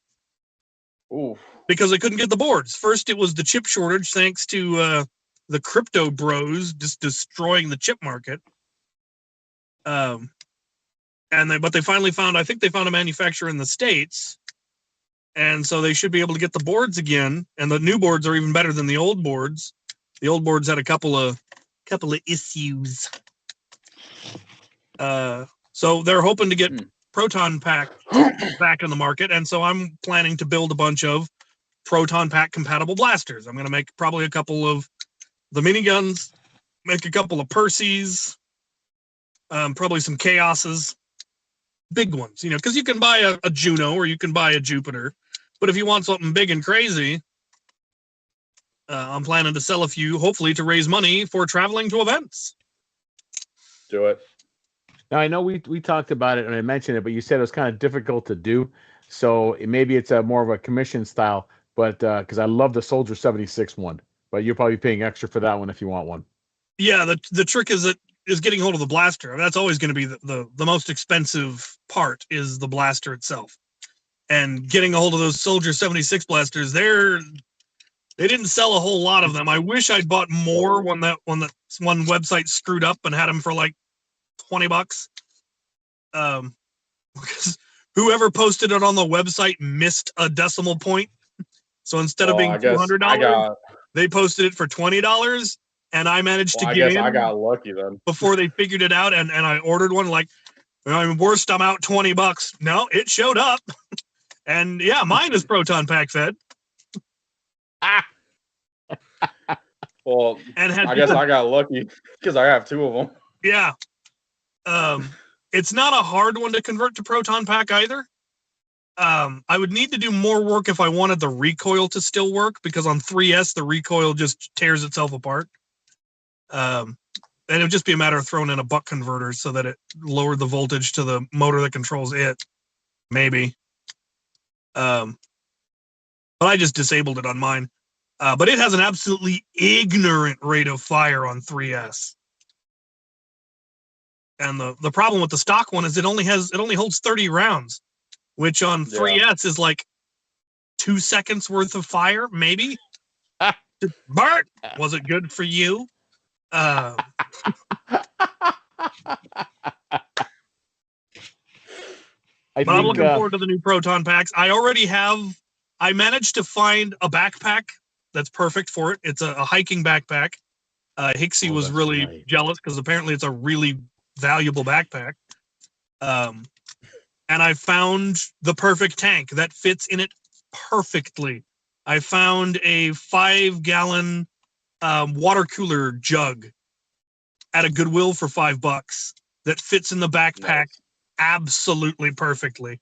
Ooh. Because they couldn't get the boards. First, it was the chip shortage, thanks to the crypto bros just destroying the chip market. But they finally found, I think they found a manufacturer in the States, and so they should be able to get the boards again. And the new boards are even better than the old boards. The old boards had a couple of issues. So they're hoping to get Proton Pack back in the market, and so I'm planning to build a bunch of Proton Pack compatible blasters. I'm going to make probably a couple of the miniguns, make a couple of Percys, probably some Chaoses, big ones, because you can buy a Juno or you can buy a Jupiter, but if you want something big and crazy, I'm planning to sell a few, hopefully to raise money for traveling to events. Do it. Now, I know we talked about it and I mentioned it, but you said it was kind of difficult to do. So maybe it's more of a commission style, but because I love the Soldier 76 one, but you're probably paying extra for that one if you want one. Yeah, the trick is getting hold of the blaster. That's always going to be the most expensive part, is the blaster itself. And getting a hold of those Soldier 76 blasters, they didn't sell a whole lot of them. I wish I'd bought more when that one website screwed up and had them for like $20. Because whoever posted it on the website missed a decimal point. So instead of being $200, they posted it for $20, and I managed to get in. I got lucky then before they figured it out, and I ordered one. Like, worst, I'm out $20. No, it showed up, and yeah, mine is Proton Pack fed. Well, and I guess I got lucky because I have two of them. Yeah. It's not a hard one to convert to Proton Pack either. I would need to do more work if I wanted the recoil to still work, because on 3S, the recoil just tears itself apart. And it would just be a matter of throwing in a buck converter so that it lowered the voltage to the motor that controls it. Maybe. But I just disabled it on mine. But it has an absolutely ignorant rate of fire on 3S. And the problem with the stock one is it only holds 30 rounds, which on 3S is like 2 seconds worth of fire, maybe. Bart, was it good for you? But I'm looking forward to the new Proton packs. I managed to find a backpack that's perfect for it. It's a hiking backpack. Hixie was really jealous because apparently it's a really valuable backpack. And I found the perfect tank that fits in it perfectly. I found a 5-gallon water cooler jug at a Goodwill for $5 that fits in the backpack absolutely perfectly.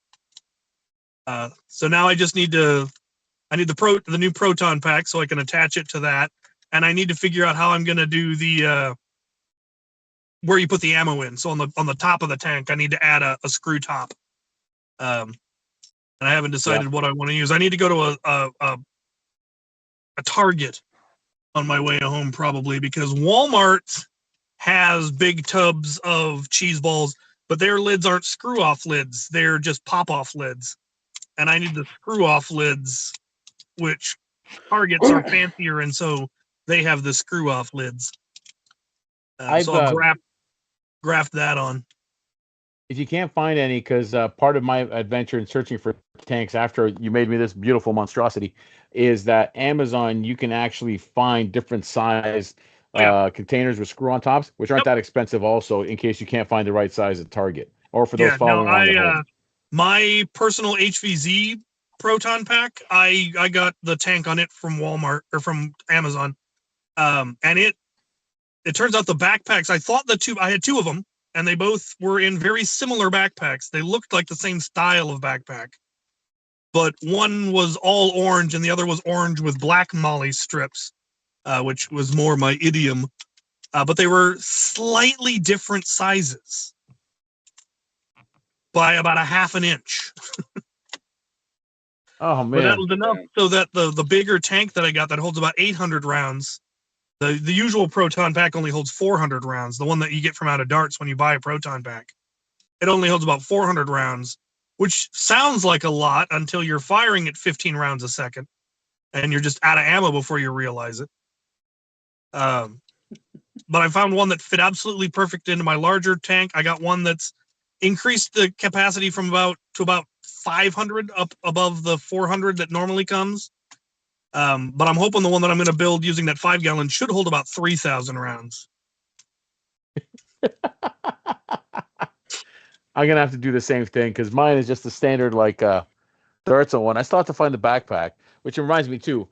So now I just need the new Proton pack so I can attach it to that, and I need to figure out how I'm going to do the where you put the ammo in. So on the top of the tank, I need to add a screw top. And I haven't decided what I want to use. I need to go to a Target on my way home probably, because Walmart has big tubs of cheese balls, but their lids aren't screw-off lids. They're just pop-off lids. And I need the screw-off lids, which Targets are fancier, and so they have the screw-off lids. So I'll graft that on. If you can't find any, because part of my adventure in searching for tanks after you made me this beautiful monstrosity is that Amazon, you can actually find different size containers with screw-on tops, which aren't that expensive also, in case you can't find the right size at Target or for those following along at home. My personal HVZ proton pack, I got the tank on it from Walmart or from Amazon. And it turns out the backpacks, I had two of them, and they both were in very similar backpacks. They looked like the same style of backpack, but one was all orange and the other was orange with black molly strips, which was more my idiom. But they were slightly different sizes by about a half an inch. Oh, man. But that was enough so that the bigger tank that I got that holds about 800 rounds, the usual proton pack only holds 400 rounds, the one that you get from out of darts when you buy a proton pack. It only holds about 400 rounds, which sounds like a lot until you're firing at 15 rounds a second, and you're just out of ammo before you realize it. But I found one that fit absolutely perfect into my larger tank. I got one that's increased the capacity from about 500 up above the 400 that normally comes. But I'm hoping the one that I'm going to build using that 5-gallon should hold about 3,000 rounds. I'm going to have to do the same thing because mine is just the standard darts one. I still have to find the backpack, which reminds me too.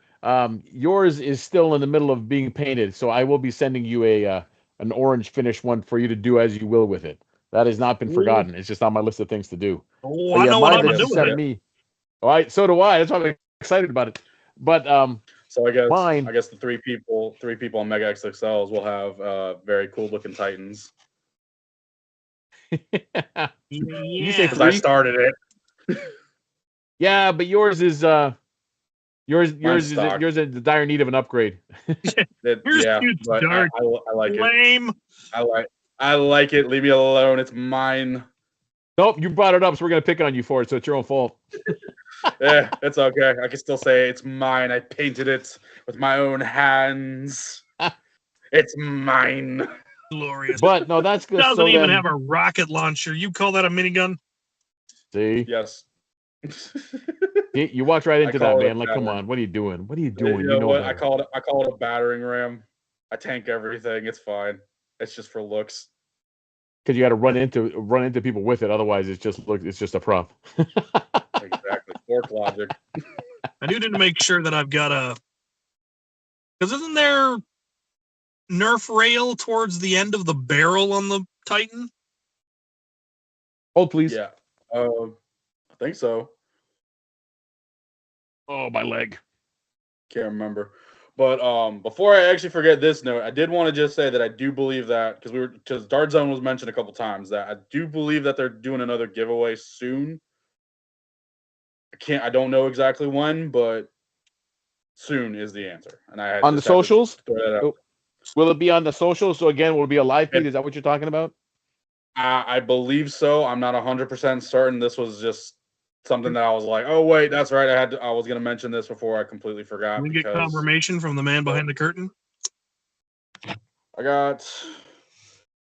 Yours is still in the middle of being painted, so I will be sending you an orange finish one for you to do as you will with it. That has not been forgotten. It's just on my list of things to do. Oh, I know what I'm going to do with it. All right, so do I. That's why I'm excited about it. But so I guess the three people on Mega XXLs will have very cool looking Titans. You say because I started it. Yeah, but yours is yours is in dire need of an upgrade. Yeah, but I like Lame. it. I like it. Leave me alone. It's mine. Nope, you brought it up, so we're gonna pick on you for it. So it's your own fault. Yeah, it's okay. I can still say it's mine. I painted it with my own hands. It's mine. Glorious. But no, that's good. Doesn't even have a rocket launcher. You call that a minigun? See? Yes. You walked right into that, man. Like, come on, what are you doing? What are you doing? You know what? I call it a battering ram. I tank everything. It's fine. It's just for looks. Because you got to run into people with it. Otherwise, it's just a prop. Exactly. Fork logic. I do need to make sure that I've got a. Because isn't there Nerf rail towards the end of the barrel on the Titan? Hold, please. Yeah. I think so. Oh, my leg. Can't remember. But before I actually forget this note, I did want to just say that I do believe that because Dart Zone was mentioned a couple times, that I do believe that they're doing another giveaway soon. I don't know exactly when, but soon is the answer. And I on the socials. Will it be on the socials? So again, will it be a live feed? Is that what you're talking about? I believe so. I'm not 100% certain. This was just something that I was like, oh wait, that's right. I was going to mention this before I completely forgot. We get confirmation from the man behind the curtain. I got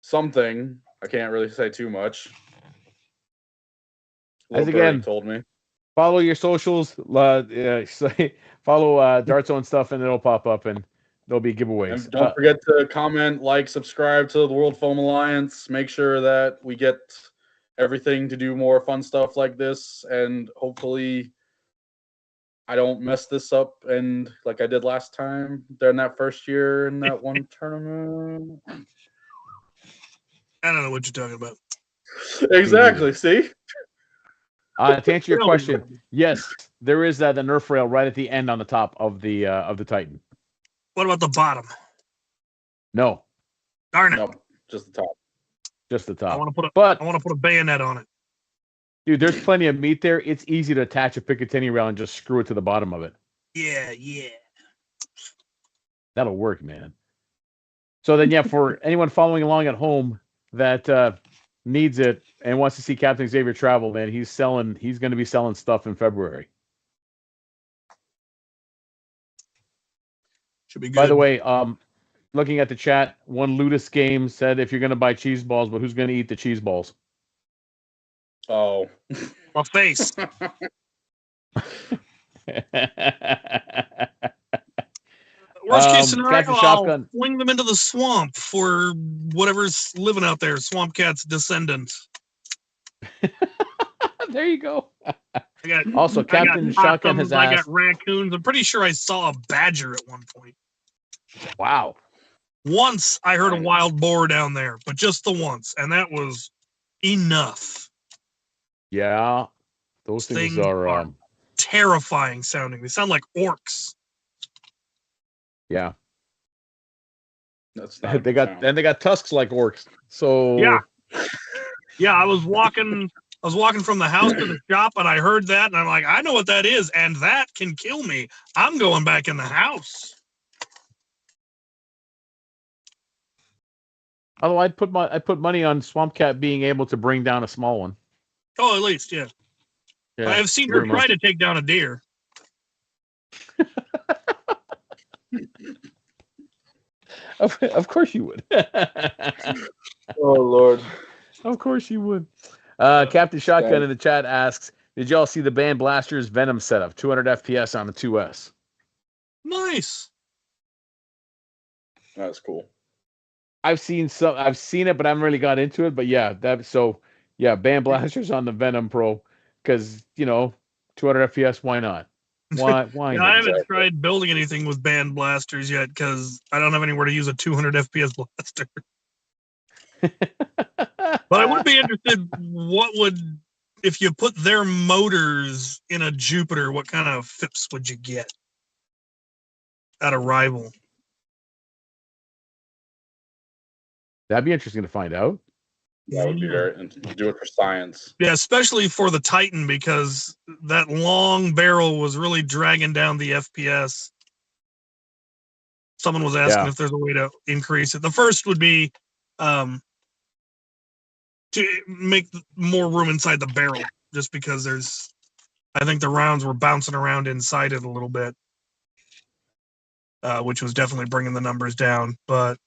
something. I can't really say too much. As again, told me. Follow your socials. Follow Dart Zone stuff, and it'll pop up, and there'll be giveaways. And don't forget to comment, like, subscribe to the World Foam Alliance. Make sure that we get everything to do more fun stuff like this, and hopefully I don't mess this up and like I did last time during that first year in that one tournament. I don't know what you're talking about. Exactly. See? To answer your question, yes, there is the Nerf rail right at the end on the top of the Titan. What about the bottom? No. Darn it. No, just the top. Just the top. I want to put a bayonet on it. Dude, there's plenty of meat there. It's easy to attach a Picatinny rail and just screw it to the bottom of it. Yeah. That'll work, man. So then, yeah, for anyone following along at home that needs it and wants to see Captain Xavier travel, man, he's going to be selling stuff in February. Should be good. By the way, Looking at the chat, one Ludus game said if you're going to buy cheese balls, but who's going to eat the cheese balls? Oh. My face. Worst case scenario, Captain I'll Shotgun. fling them into the swamp for whatever's living out there. Swamp Cat's descendant. There you go. Also, Captain Shotgun has I got asked. raccoons. I'm pretty sure I saw a badger at one point. Wow. Once I heard a wild boar down there, but just the once, and that was enough. Yeah, those things are terrifying sounding. They sound like orcs. Yeah. That's not they got tusks like orcs. So yeah. I was walking from the house to the shop, and I heard that, and I'm like, I know what that is, and that can kill me. I'm going back in the house. Although I put money on Swamp Cat being able to bring down a small one. Oh, at least, yeah. I have seen her try to take down a deer. Of course you would. Oh Lord. Of course you would. Captain Shotgun in the chat asks, did y'all see the Band Blasters Venom setup? 200 FPS on the 2S. Nice. That's cool. I've seen it, but I haven't really got into it. But yeah, Band Blasters on the Venom Pro, because 200 FPS. Why not? Why not? I haven't tried building anything with Band Blasters yet because I don't have anywhere to use a 200 FPS blaster. But I would be interested. If you put their motors in a Jupiter, what kind of FIPS would you get at a rival? That'd be interesting to find out. That would be very interesting. Do it for science. Yeah, especially for the Titan, because that long barrel was really dragging down the FPS. Someone was asking if there's a way to increase it. The first would be to make more room inside the barrel, just because I think the rounds were bouncing around inside it a little bit, which was definitely bringing the numbers down. But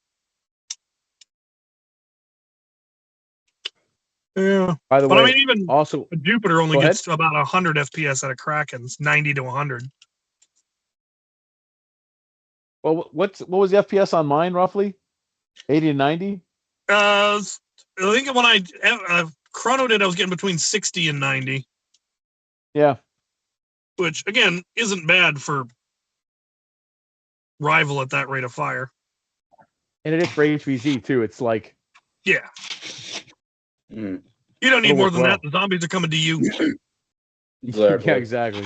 yeah. By the way, I mean, even also a Jupiter only gets about 100 FPS at a Kraken's, 90 to 100. Well, what was the FPS on mine roughly? 80 to 90? I think when I chronoed it, I was getting between 60 and 90. Yeah. Which, again, isn't bad for rival at that rate of fire. And it is for HVZ, too. It's like... Yeah. You don't need more than that. The zombies are coming to you. Exactly. Yeah, exactly.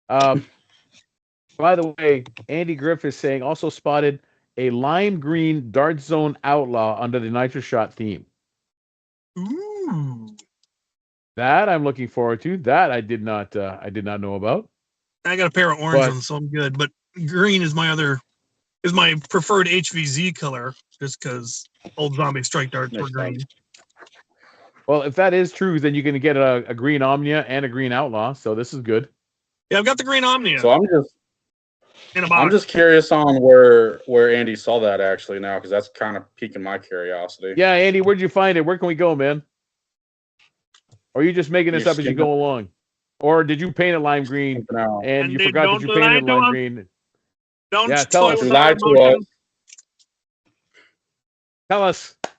By the way, Andy Griff is saying also spotted a lime green Dart Zone Outlaw under the Nitro Shot theme. Ooh. That I'm looking forward to. That I did not know about. I got a pair of orange ones, so I'm good. But green is my preferred HVZ color, just because old zombie strike darts were green. Well, if that is true, then you're going to get a green Omnia and a green Outlaw, so this is good. Yeah, I've got the green Omnia. So I'm just curious on where Andy saw that actually now, because that's kind of piquing my curiosity. Yeah, Andy, where'd you find it? Where can we go, man? Or are you just making this up as you go along? Or did you paint it lime green and you forgot that you painted it lime green? Tell us.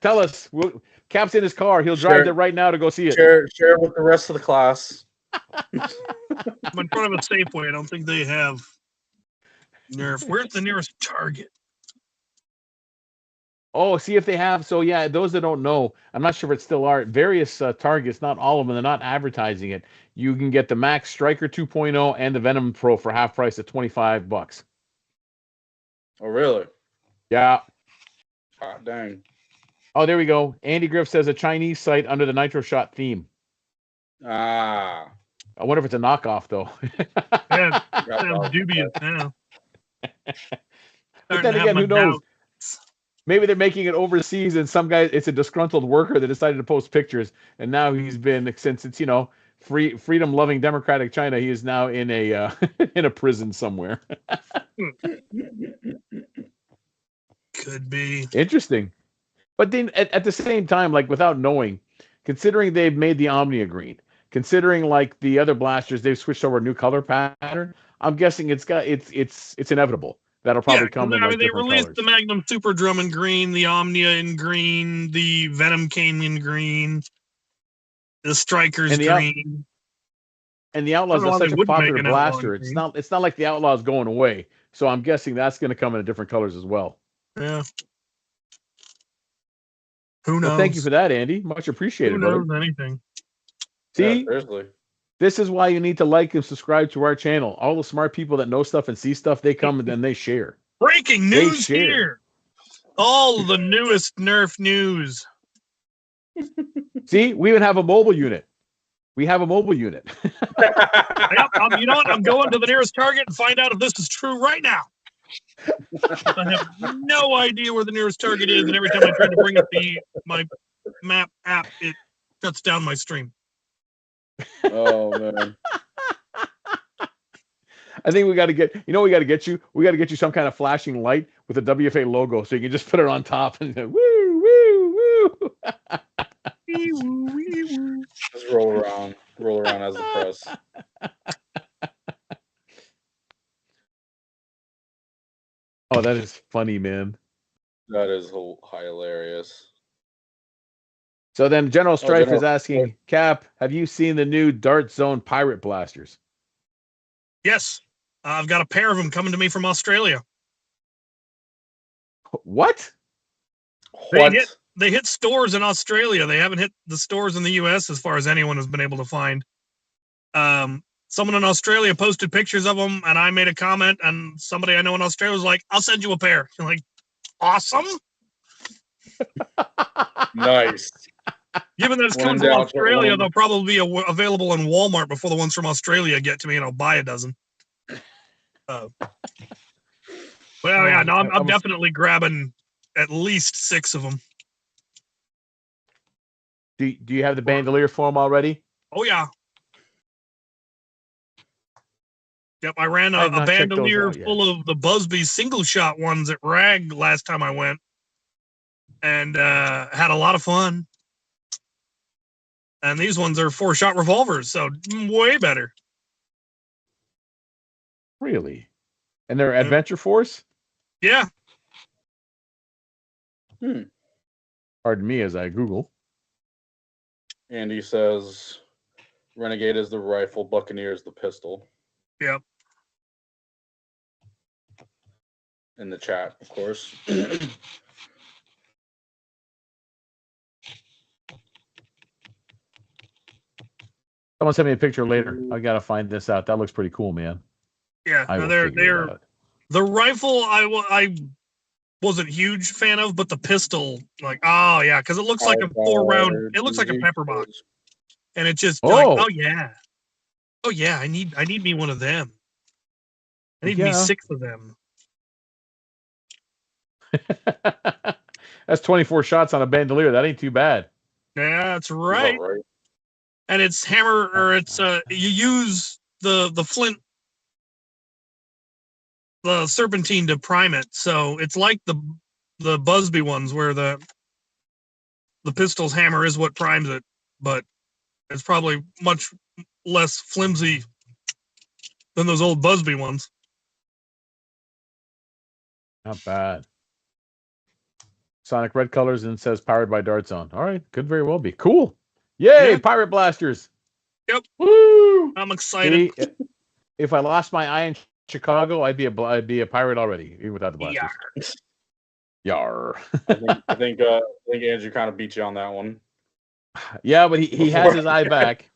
Tell us. Cap's in his car. He'll drive there right now to go see it. Share with the rest of the class. I'm in front of a Safeway. I don't think they have Nerf. Where's the nearest Target? Oh, see if they have. So, yeah, those that don't know, I'm not sure if it still are. Various Targets, not all of them, they're not advertising it. You can get the Max Striker 2.0 and the Venom Pro for half price at $25. Oh, really? Yeah. God dang. Oh, there we go. Andy Griff says a Chinese site under the Nitro Shot theme. Ah. I wonder if it's a knockoff, though. Yeah, sounds dubious now. But then again, who knows? Maybe they're making it overseas, and some guy, it's a disgruntled worker that decided to post pictures, and now he's been, since it's, freedom-loving democratic China, he is now in a in a prison somewhere. Could be. Interesting. But then at the same time, like without knowing, considering they've made the Omnia green, considering like the other blasters, they've switched over a new color pattern. I'm guessing it's inevitable. That'll probably come in like they different released colors. the Magnum Super Drum in green, the Omnia in green, the Venom Cane in green, the Strikers green. And the Outlaws is such a popular blaster. It's not like the Outlaws going away. So I'm guessing that's going to come in different colors as well. Yeah. Who knows? Well, thank you for that, Andy. Much appreciated. Who knows anything? See, seriously. This is why you need to like and subscribe to our channel. All the smart people that know stuff and see stuff, they come and then they share. Breaking news here. All the newest Nerf news. See, we even have a mobile unit. We have a mobile unit. Yep, you know what? I'm going to the nearest Target and find out if this is true right now. I have no idea where the nearest Target is, and every time I try to bring up my map app, it shuts down my stream. Oh man. I think we got to get, we got to get you. We got to get you some kind of flashing light with a WFA logo, so you can just put it on top and woo, woo, woo. Just roll around as a press. Oh, that is funny, man. That is hilarious. So then General Strife is asking, Cap, have you seen the new Dart Zone Pirate Blasters? Yes. I've got a pair of them coming to me from Australia. What? They hit stores in Australia. They haven't hit the stores in the U.S. as far as anyone has been able to find. Someone in Australia posted pictures of them, and I made a comment, and somebody I know in Australia was like, I'll send you a pair. I'm like, awesome. Nice. Given that it's coming from Australia, they'll probably be available in Walmart before the ones from Australia get to me, and I'll buy a dozen. Well, yeah, no, I'm definitely grabbing at least 6 of them. Do you have the bandolier foam already? Oh, yeah. Yep, I ran a bandolier full of the Busby single shot ones at RAG last time I went, and had a lot of fun. And these ones are 4-shot revolvers, so way better. Really? And they're Adventure Force? Yeah. Pardon me as I Google. Andy says Renegade is the rifle, Buccaneer is the pistol. Yep. In the chat, of course. Someone send me a picture later. I gotta find this out. That looks pretty cool, man. Yeah, they're the rifle. I wasn't a huge fan of, but the pistol, like, oh yeah, because it looks like a 4-round. It looks like a pepper box, and it just like, oh yeah, I need me one of them. I need me 6 of them. That's 24 shots on a bandolier. That ain't too bad. Yeah, that's right. And it's hammer, or it's you use the flint, the serpentine to prime it. So it's like the Busby ones where the pistol's hammer is what primes it, but it's probably much less flimsy than those old Busby ones. Not bad. Sonic red colors and says powered by Dart Zone. All right, could very well be cool. Yay, yeah. Pirate blasters! Yep. Woo! I'm excited. See, if I lost my eye in Chicago, I'd be a pirate already, even without the blasters. Yar. I think Andrew kind of beat you on that one. Yeah, but he has his eye back.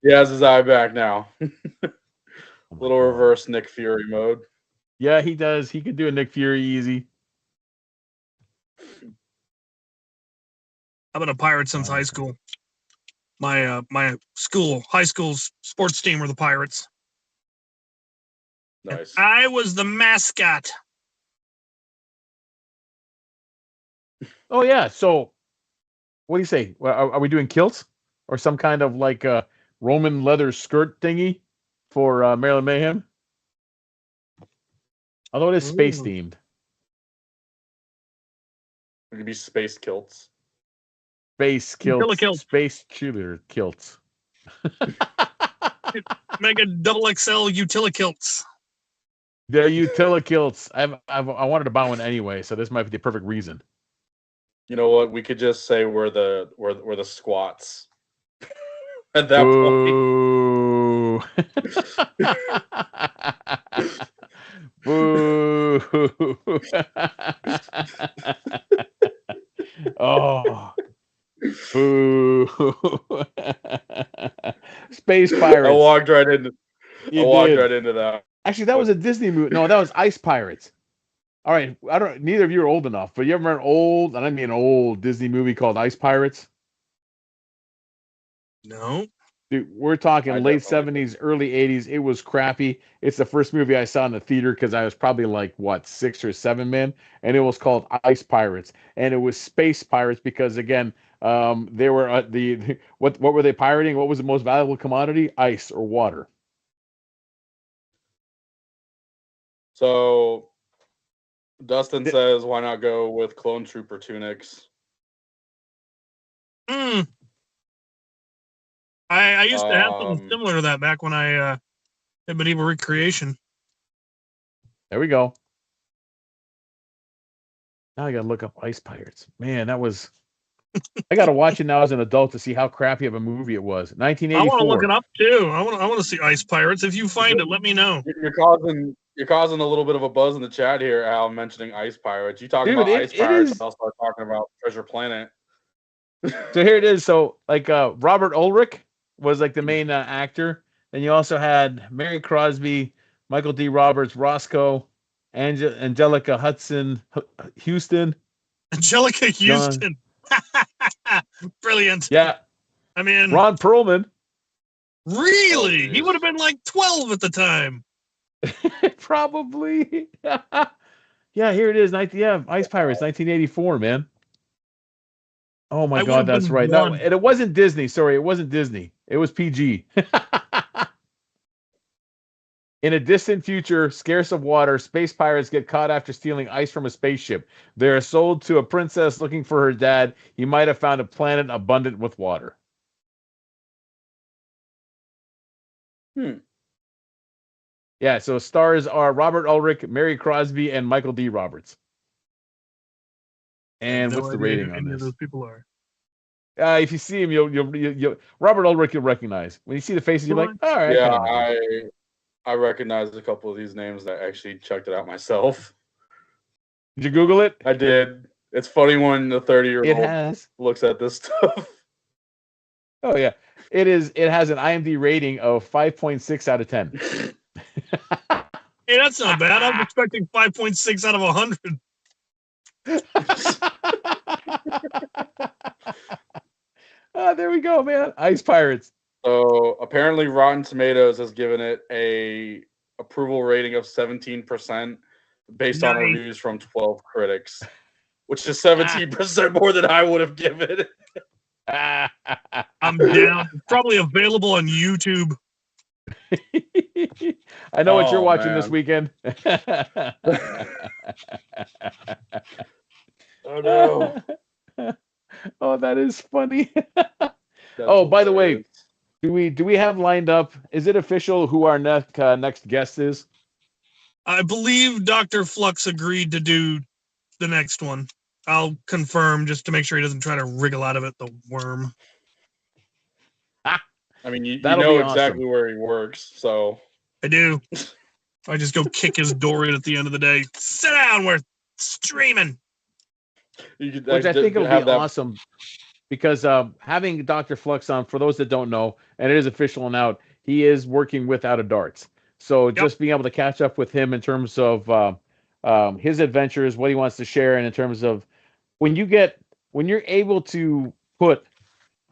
He has his eye back now. Little reverse Nick Fury mode. Yeah, he does. He could do a Nick Fury easy. I've been a pirate since high school. My high school sports team were the Pirates. Nice. And I was the mascot. Oh yeah. So, what do you say? Are we doing kilts or some kind of like Roman leather skirt thingy for Maryland Mayhem? Although it is space themed. It could be space kilts. Space Utila kilts. kilts. Space cheerleader kilts. Mega double XL Utila kilts. The Utila kilts. I wanted to buy one anyway, so this might be the perfect reason. You know what? We could just say we're the squats. At that Boo. Boo. Oh. Boo. Space Pirates. I walked right into that. Actually, that was a Disney movie. No, that was Ice Pirates. All right, neither of you are old enough, but you ever remember an old, and I mean old Disney movie called Ice Pirates? No. Dude, we're talking I late definitely 70s, early 80s. It was crappy. It's the first movie I saw in the theater because I was probably like, 6 or 7, man. And it was called Ice Pirates. And it was space pirates because, again, they were what were they pirating? What was the most valuable commodity? Ice or water. So Dustin says, why not go with clone trooper tunics? I used to have something similar to that back when I did medieval recreation. There we go. Now I gotta look up Ice Pirates. Man, that was. I gotta watch it now as an adult to see how crappy of a movie it was. 1984. I want to look it up too. I want to see Ice Pirates. If you find it, let me know. You're causing a little bit of a buzz in the chat here, Al, mentioning Ice Pirates. You talking Dude, about Ice Pirates, I'll start talking about Treasure Planet. So here it is. So like Robert Ulrich was like the main actor. Then you also had Mary Crosby, Michael D. Roberts, Roscoe, Angelica Houston. Angelica Houston. Brilliant. Yeah. I mean, Ron Perlman. Really? He would have been like 12 at the time. Probably. Yeah, here it is. Ice Pirates, 1984, man. Oh my God, that's right. No, and it wasn't Disney. Sorry, it wasn't Disney. It was PG. In a distant future, scarce of water, space pirates get caught after stealing ice from a spaceship. They are sold to a princess looking for her dad. He might have found a planet abundant with water. Yeah, so stars are Robert Ulrich, Mary Crosby, and Michael D. Roberts. And what's the rating on this? Those people are. If you see him, you'll Robert Ulrich you'll recognize. When you see the faces, you're like, all right. Yeah, I recognize a couple of these names. I actually checked it out myself. Did you Google it? I did. It's funny when the 30-year-old looks at this stuff. Oh yeah, it is. It has an IMDb rating of 5.6 out of 10. Hey, that's not bad. I'm expecting 5.6 out of 100. There we go, man. Ice Pirates. So apparently Rotten Tomatoes has given it a approval rating of 17% based on reviews from 12 critics, which is 17% more than I would have given it. I'm down. Probably available on YouTube. I know what you're watching this weekend. Oh no. Oh, that is funny. Oh, by the way, do we have lined up? Is it official who our next guest is? I believe Dr. Flux agreed to do the next one. I'll confirm just to make sure he doesn't try to wriggle out of it, the worm. I mean, you know exactly where he works, so. I do. I just go kick his door in at the end of the day. Sit down, we're streaming. Which I think will be awesome because having Dr. Flux on, for those that don't know, and it is official and out, he is working with Out of Darts. So just being able to catch up with him in terms of his adventures, what he wants to share, and in terms of when you're able to put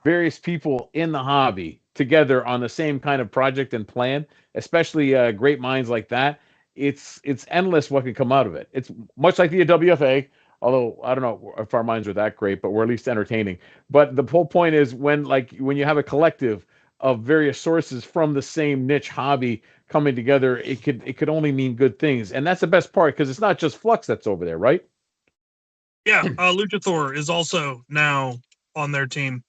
various people in the hobby together on the same kind of project and plan, especially great minds like that, it's endless what can come out of it. It's much like the WFA. Although I don't know if our minds are that great, but we're at least entertaining. But the whole point is when you have a collective of various sources from the same niche hobby coming together, it could only mean good things. And that's the best part because it's not just Flux that's over there, right? Yeah, Luchasaur is also now on their team,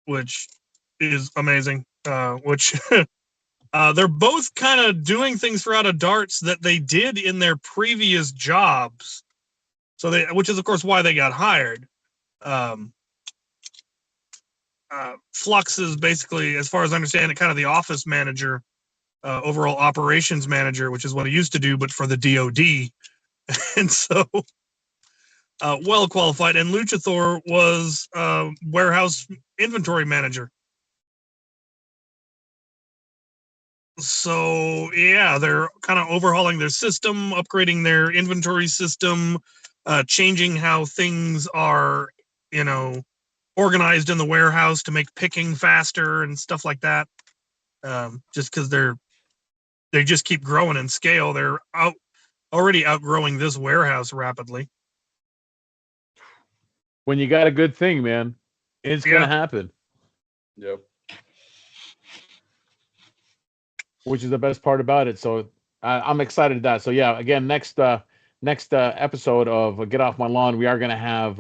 which is amazing. Which they're both kind of doing things for Out of Darts that they did in their previous jobs. So which is of course why they got hired. Flux is basically, as far as I understand it, kind of the office manager, overall operations manager, which is what he used to do, but for the DoD. And so, well qualified. And Luchasaur was warehouse inventory manager. So yeah, they're kind of overhauling their system, upgrading their inventory system, changing how things are, organized in the warehouse to make picking faster and stuff like that. Just because they just keep growing in scale. They're already outgrowing this warehouse rapidly. When you got a good thing, man, it's gonna happen. Yep. Which is the best part about it. So I'm excited at that. So yeah, again, next episode of Get Off My Lawn, we are gonna have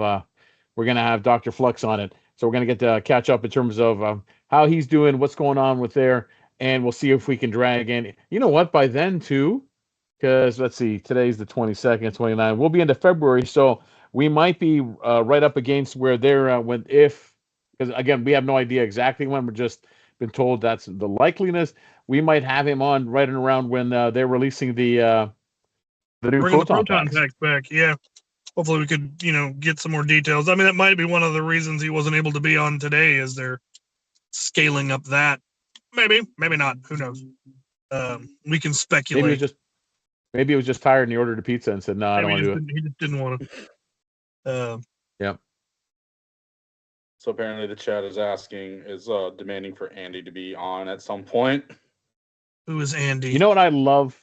Dr. Flux on it. So we're gonna get to catch up in terms of how he's doing, what's going on with there, and we'll see if we can drag in. You know what? By then too, because let's see, today's the 22nd, 29th. We'll be into February, so we might be right up against where they're because again, we have no idea exactly when. We're just been told that's the likeliness. We might have him on right and around when they're releasing the new proton packs back. Yeah, hopefully we could get some more details. I mean, that might be one of the reasons he wasn't able to be on today, is they're scaling up that. Maybe not. Who knows? We can speculate. Maybe he was just tired and he ordered a pizza and said, "No, I don't want to do it." He just didn't want to. Yep. So apparently the chat is demanding for Andy to be on at some point. Who is Andy? You know what I love?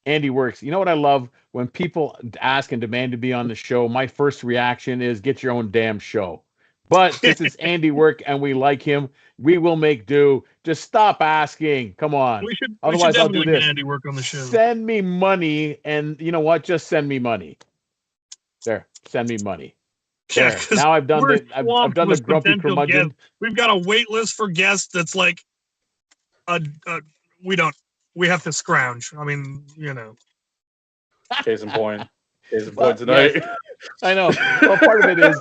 Andy Works. You know what I love? When people ask and demand to be on the show, my first reaction is get your own damn show. But since it's Andy Work and we like him, we will make do. Just stop asking. Come on. Otherwise, I'll do this. Andy Work on the show. Send me money, and you know what? Just send me money. There, send me money. Yeah, now I've done the grumpy curmudgeon. We've got a wait list for guests that's like, we have to scrounge. I mean, Case in point. Tonight. Yes, I know. Well, part of it is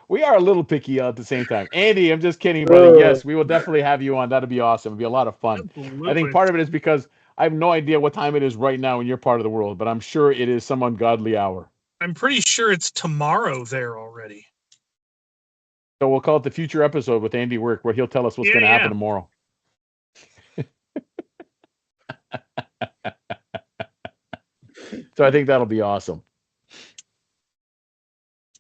we are a little picky at the same time. Andy, I'm just kidding, brother. Yes, we will definitely have you on. That'd be awesome. It'd be a lot of fun. Absolutely. I think part of it is because I have no idea what time it is right now in your part of the world, but I'm sure it is some ungodly hour. I'm pretty sure it's tomorrow there already. So we'll call it the future episode with Andy Work, where he'll tell us what's going to happen tomorrow. So I think that'll be awesome.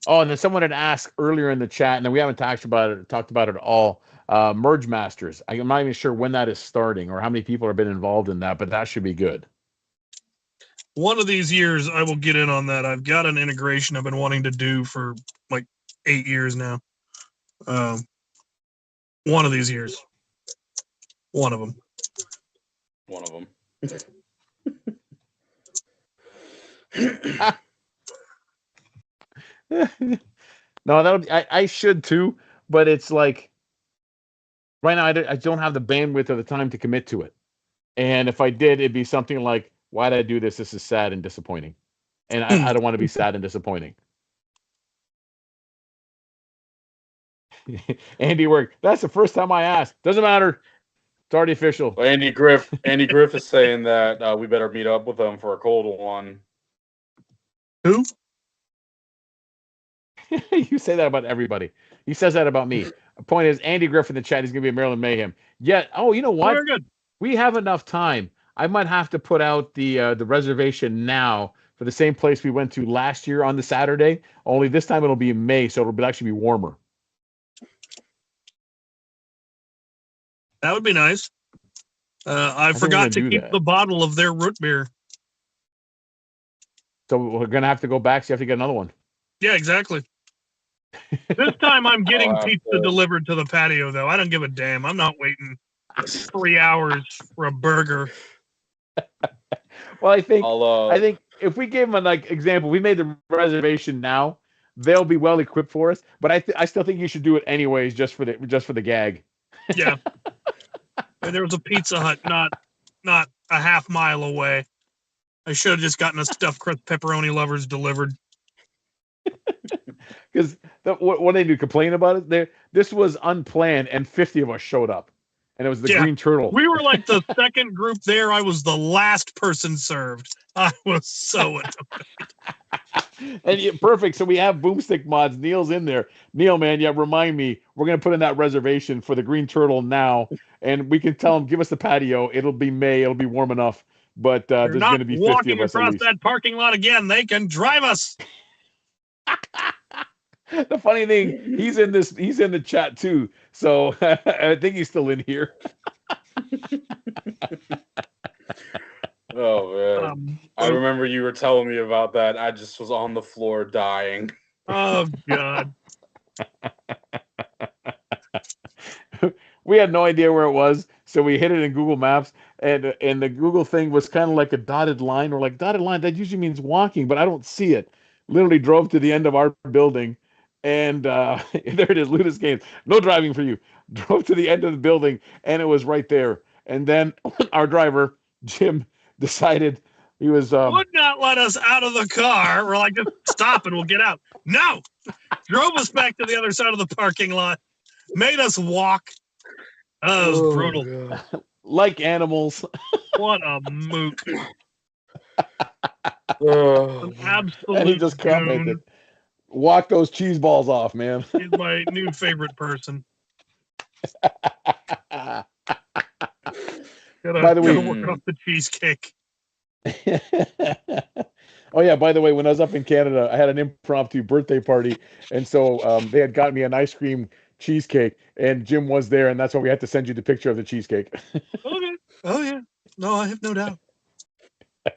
Oh, and then someone had asked earlier in the chat, and then we haven't talked about it at all. Merge Masters. I'm not even sure when that is starting or how many people have been involved in that, but that should be good. One of these years, I will get in on that. I've got an integration I've been wanting to do for like 8 years now. One of these years. One of them. No, I should too, but it's like right now I don't have the bandwidth or the time to commit to it. And if I did, it'd be something like, why did I do this? This is sad and disappointing. And I don't want to be sad and disappointing. Andy Work. That's the first time I asked. Doesn't matter. It's already official. Well, Andy Griff is saying that we better meet up with them for a cold one. Who? You say that about everybody. He says that about me. The point is, Andy Griff in the chat is going to be a Maryland Mayhem. Yet, you know what? Very good. We have enough time. I might have to put out the reservation now for the same place we went to last year on the Saturday. Only this time it'll be in May, so it'll actually be warmer. That would be nice. I forgot to keep the bottle of their root beer. So we're going to have to go back, so you have to get another one. Yeah, exactly. This time I'm getting pizza delivered to the patio, though. I don't give a damn. I'm not waiting 3 hours for a burger. Well, I think if we gave them a like example, we made the reservation now, they'll be well equipped for us. But I still think you should do it anyways, just for the gag. Yeah. And there was a Pizza Hut not a half mile away. I should have just gotten a stuffed crust pepperoni lovers delivered. Because what they do complain about it, this was unplanned, and 50 of us showed up, and it was the green turtle. We were like the second group there. I was the last person served. I was so annoyed. And perfect. So we have boomstick mods. Neil's in there. Neil, man, yeah, remind me. We're gonna put in that reservation for the green turtle now, and we can tell them, give us the patio. It'll be May. It'll be warm enough. But there's going to be 50 of us at across least. that parking lot again. They can drive us. The funny thing, he's in the chat too. So I think he's still in here. Oh man. I remember you were telling me about that. I just was on the floor dying. Oh God. We had no idea where it was, so we hit it in Google Maps, and the Google thing was kind of like a dotted line. We're like, dotted line, that usually means walking, but I don't see it. Literally drove to the end of our building, and there it is, Ludus Games. No driving for you. Drove to the end of the building, and it was right there. And then our driver, Jim, decided he was... would not let us out of the car. We're like, just stop and we'll get out. No! Drove us back to the other side of the parking lot. Made us walk. Oh, it was brutal. Like animals. What a mook. Oh, Absolute and he just commented, walk those cheese balls off, man. He's my new favorite person. By the way, work off the cheesecake. Oh yeah, by the way, when I was up in Canada, I had an impromptu birthday party, and so they had got me an ice cream cheesecake, and Jim was there, and that's why we had to send you the picture of the cheesecake. Okay. Oh yeah. No, I have no doubt.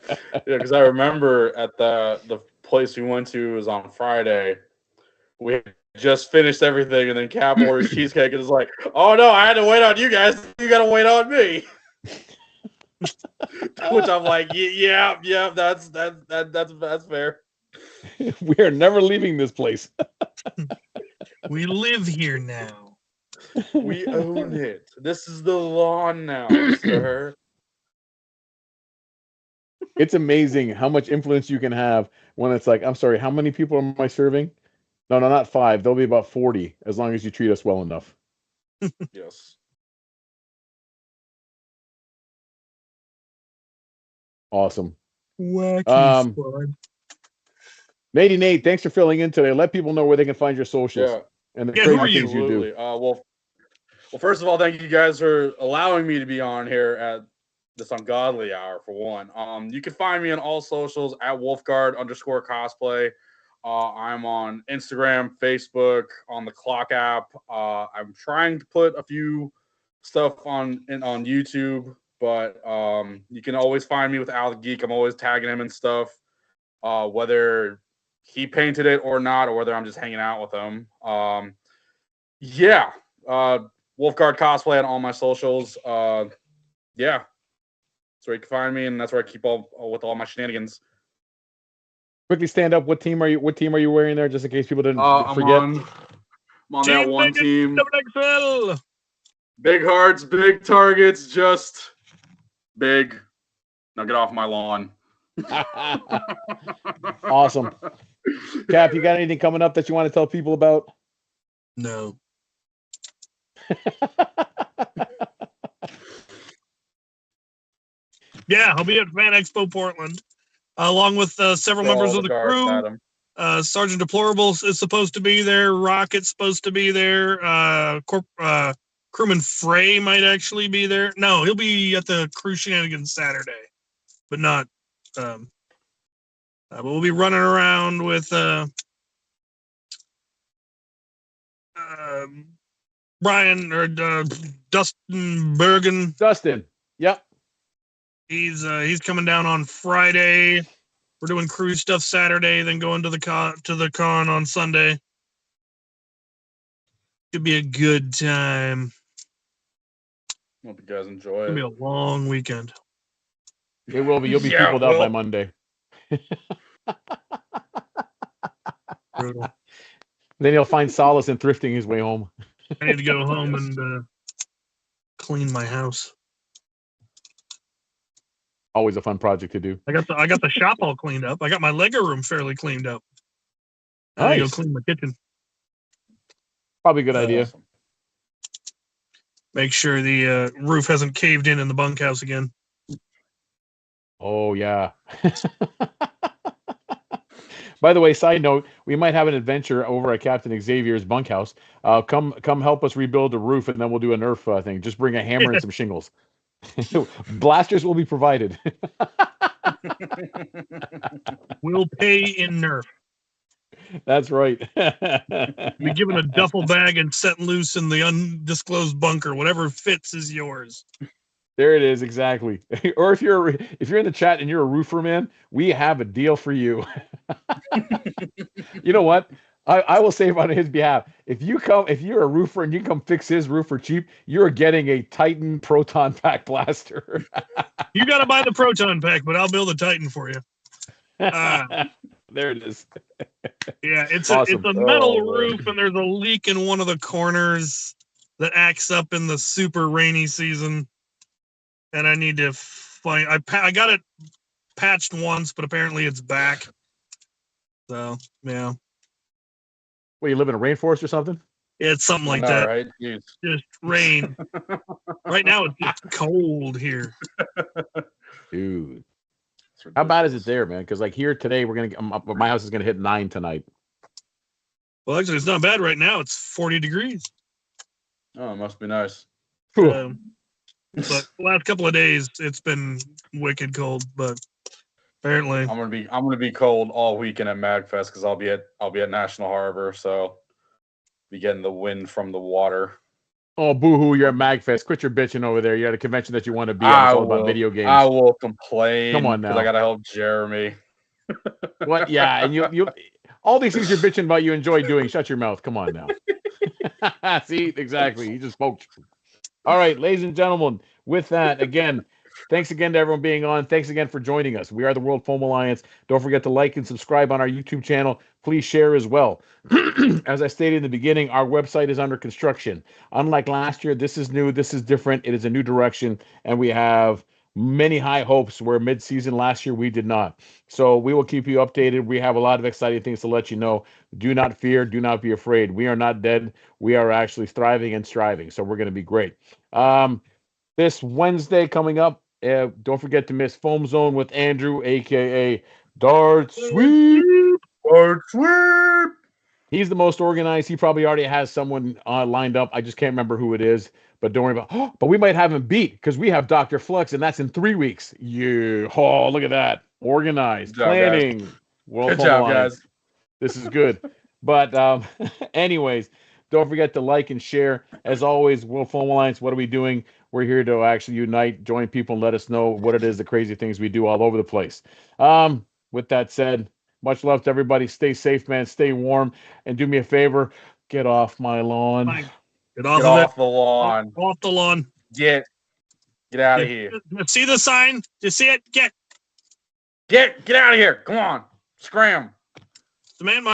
yeah, because I remember at the place we went to was on Friday. We had just finished everything, and then Cap orders cheesecake, and it's like, oh no, I had to wait on you guys. You got to wait on me. Which I'm like, yeah, that's fair. We are never leaving this place. We live here now. We own it. This is the lawn now, sir. It's amazing how much influence you can have when it's like, I'm sorry, how many people am I serving? No, not 5. There'll be about 40 as long as you treat us well enough. Yes. Awesome. Wacky squad. Matey Nate, thanks for filling in today. Let people know where they can find your socials. Yeah. And the who are crazy you? things you do. Well, first of all, thank you guys for allowing me to be on here at this ungodly hour, for one. You can find me on all socials at Wolfguard_cosplay. I'm on Instagram, Facebook, on the Clock app. I'm trying to put a few stuff on YouTube, but you can always find me with Al the Geek. I'm always tagging him and stuff, whether he painted it or not, or whether I'm just hanging out with him. Wolfguard Cosplay on all my socials. Yeah, that's where you can find me, and that's where I keep with all my shenanigans. Quickly stand up. What team are you wearing there, just in case people didn't forget? I'm on that one team. XL. Big hearts, big targets, just big. Now get off my lawn. Awesome. Cap, you got anything coming up that you want to tell people about? No. Yeah, I'll be at Fan Expo Portland, along with several members of the crew. Sergeant Deplorable is supposed to be there. Rocket's supposed to be there. Crewman Frey might actually be there. No, he'll be at the Crew Shenanigans Saturday, but not. But we'll be running around with Brian or Dustin Bergen. Dustin. Yep. He's coming down on Friday. We're doing crew stuff Saturday, then going to the con on Sunday. Could be a good time. Hope you guys enjoy it. It'll be a long weekend. It will be. You'll be peopled out by Monday. Brutal. Then he'll find solace in thrifting his way home. I need to go home and clean my house. Always a fun project to do. I got the shop all cleaned up. I got my Lego room fairly cleaned up. I go Nice. clean my kitchen. Probably a good idea. Awesome. Make sure the roof hasn't caved in the bunkhouse again. Oh yeah. By the way, side note, we might have an adventure over at Captain Xavier's bunkhouse. Come help us rebuild the roof, and then we'll do a Nerf thing. Just bring a hammer and some shingles. Blasters will be provided. We'll pay in Nerf. That's right. Be given a duffel bag and set loose in the undisclosed bunker. Whatever fits is yours. There it is, exactly. Or if you're in the chat and you're a roofer, man, we have a deal for you. You know what? I will say on his behalf, if you're a roofer and you come fix his roof for cheap, you're getting a Titan Proton Pack blaster. You got to buy the Proton Pack, but I'll build a Titan for you. There it is. Yeah, it's Awesome. a metal roof, and there's a leak in one of the corners that acts up in the super rainy season. And I need to find. I got it patched once, but apparently it's back. So yeah. Well, you live in a rainforest or something? It's something like All that. right. Jeez. Just rain. Right now it's just cold here. Dude. How bad is it there, man? Because like here today, my house is gonna hit 9 tonight. Well, actually, it's not bad right now. It's 40 degrees. Oh, it must be nice. But the last couple of days, it's been wicked cold. But apparently, I'm gonna be cold all weekend at MagFest because I'll be at National Harbor, so be getting the wind from the water. Oh, boo-hoo, you're at MagFest. Quit your bitching over there. You're at a convention that you want to be at. It's all about video games. I will complain. Come on now. Because I gotta help Jeremy. What? Yeah, and you all these things you're bitching about you enjoy doing. Shut your mouth. Come on now. See, exactly. He just spoke. All right, ladies and gentlemen, with that, again, thanks again to everyone being on. Thanks again for joining us. We are the World Foam Alliance. Don't forget to like and subscribe on our YouTube channel. Please share as well. As I stated in the beginning, our website is under construction. Unlike last year, this is new. This is different. It is a new direction, and we have many high hopes where mid-season last year we did not. So we will keep you updated. We have a lot of exciting things to let you know. Do not fear. Do not be afraid. We are not dead. We are actually thriving and striving. So we're going to be great. This Wednesday coming up, don't forget to miss Foam Zone with Andrew, a.k.a. Dart Sweep. Dart Sweep. He's the most organized. He probably already has someone lined up. I just can't remember who it is. But don't worry about but we might have him beat because we have Dr. Flux, and that's in 3 weeks. Yeah. Oh, look at that. Organized. Planning. Guys. World Good Foam job, Alliance. guys. This is good. But anyways, don't forget to like and share. As always, World Foam Alliance, what are we doing? We're here to actually unite, join people, and let us know what it is, the crazy things we do all over the place. With that said, much love to everybody. Stay safe, man. Stay warm. And do me a favor, get off my lawn. Fine. Get Get off the lawn. Off the lawn. Get out of here. See the sign? You see it? Get Get out of here. Come on. Scram. the man.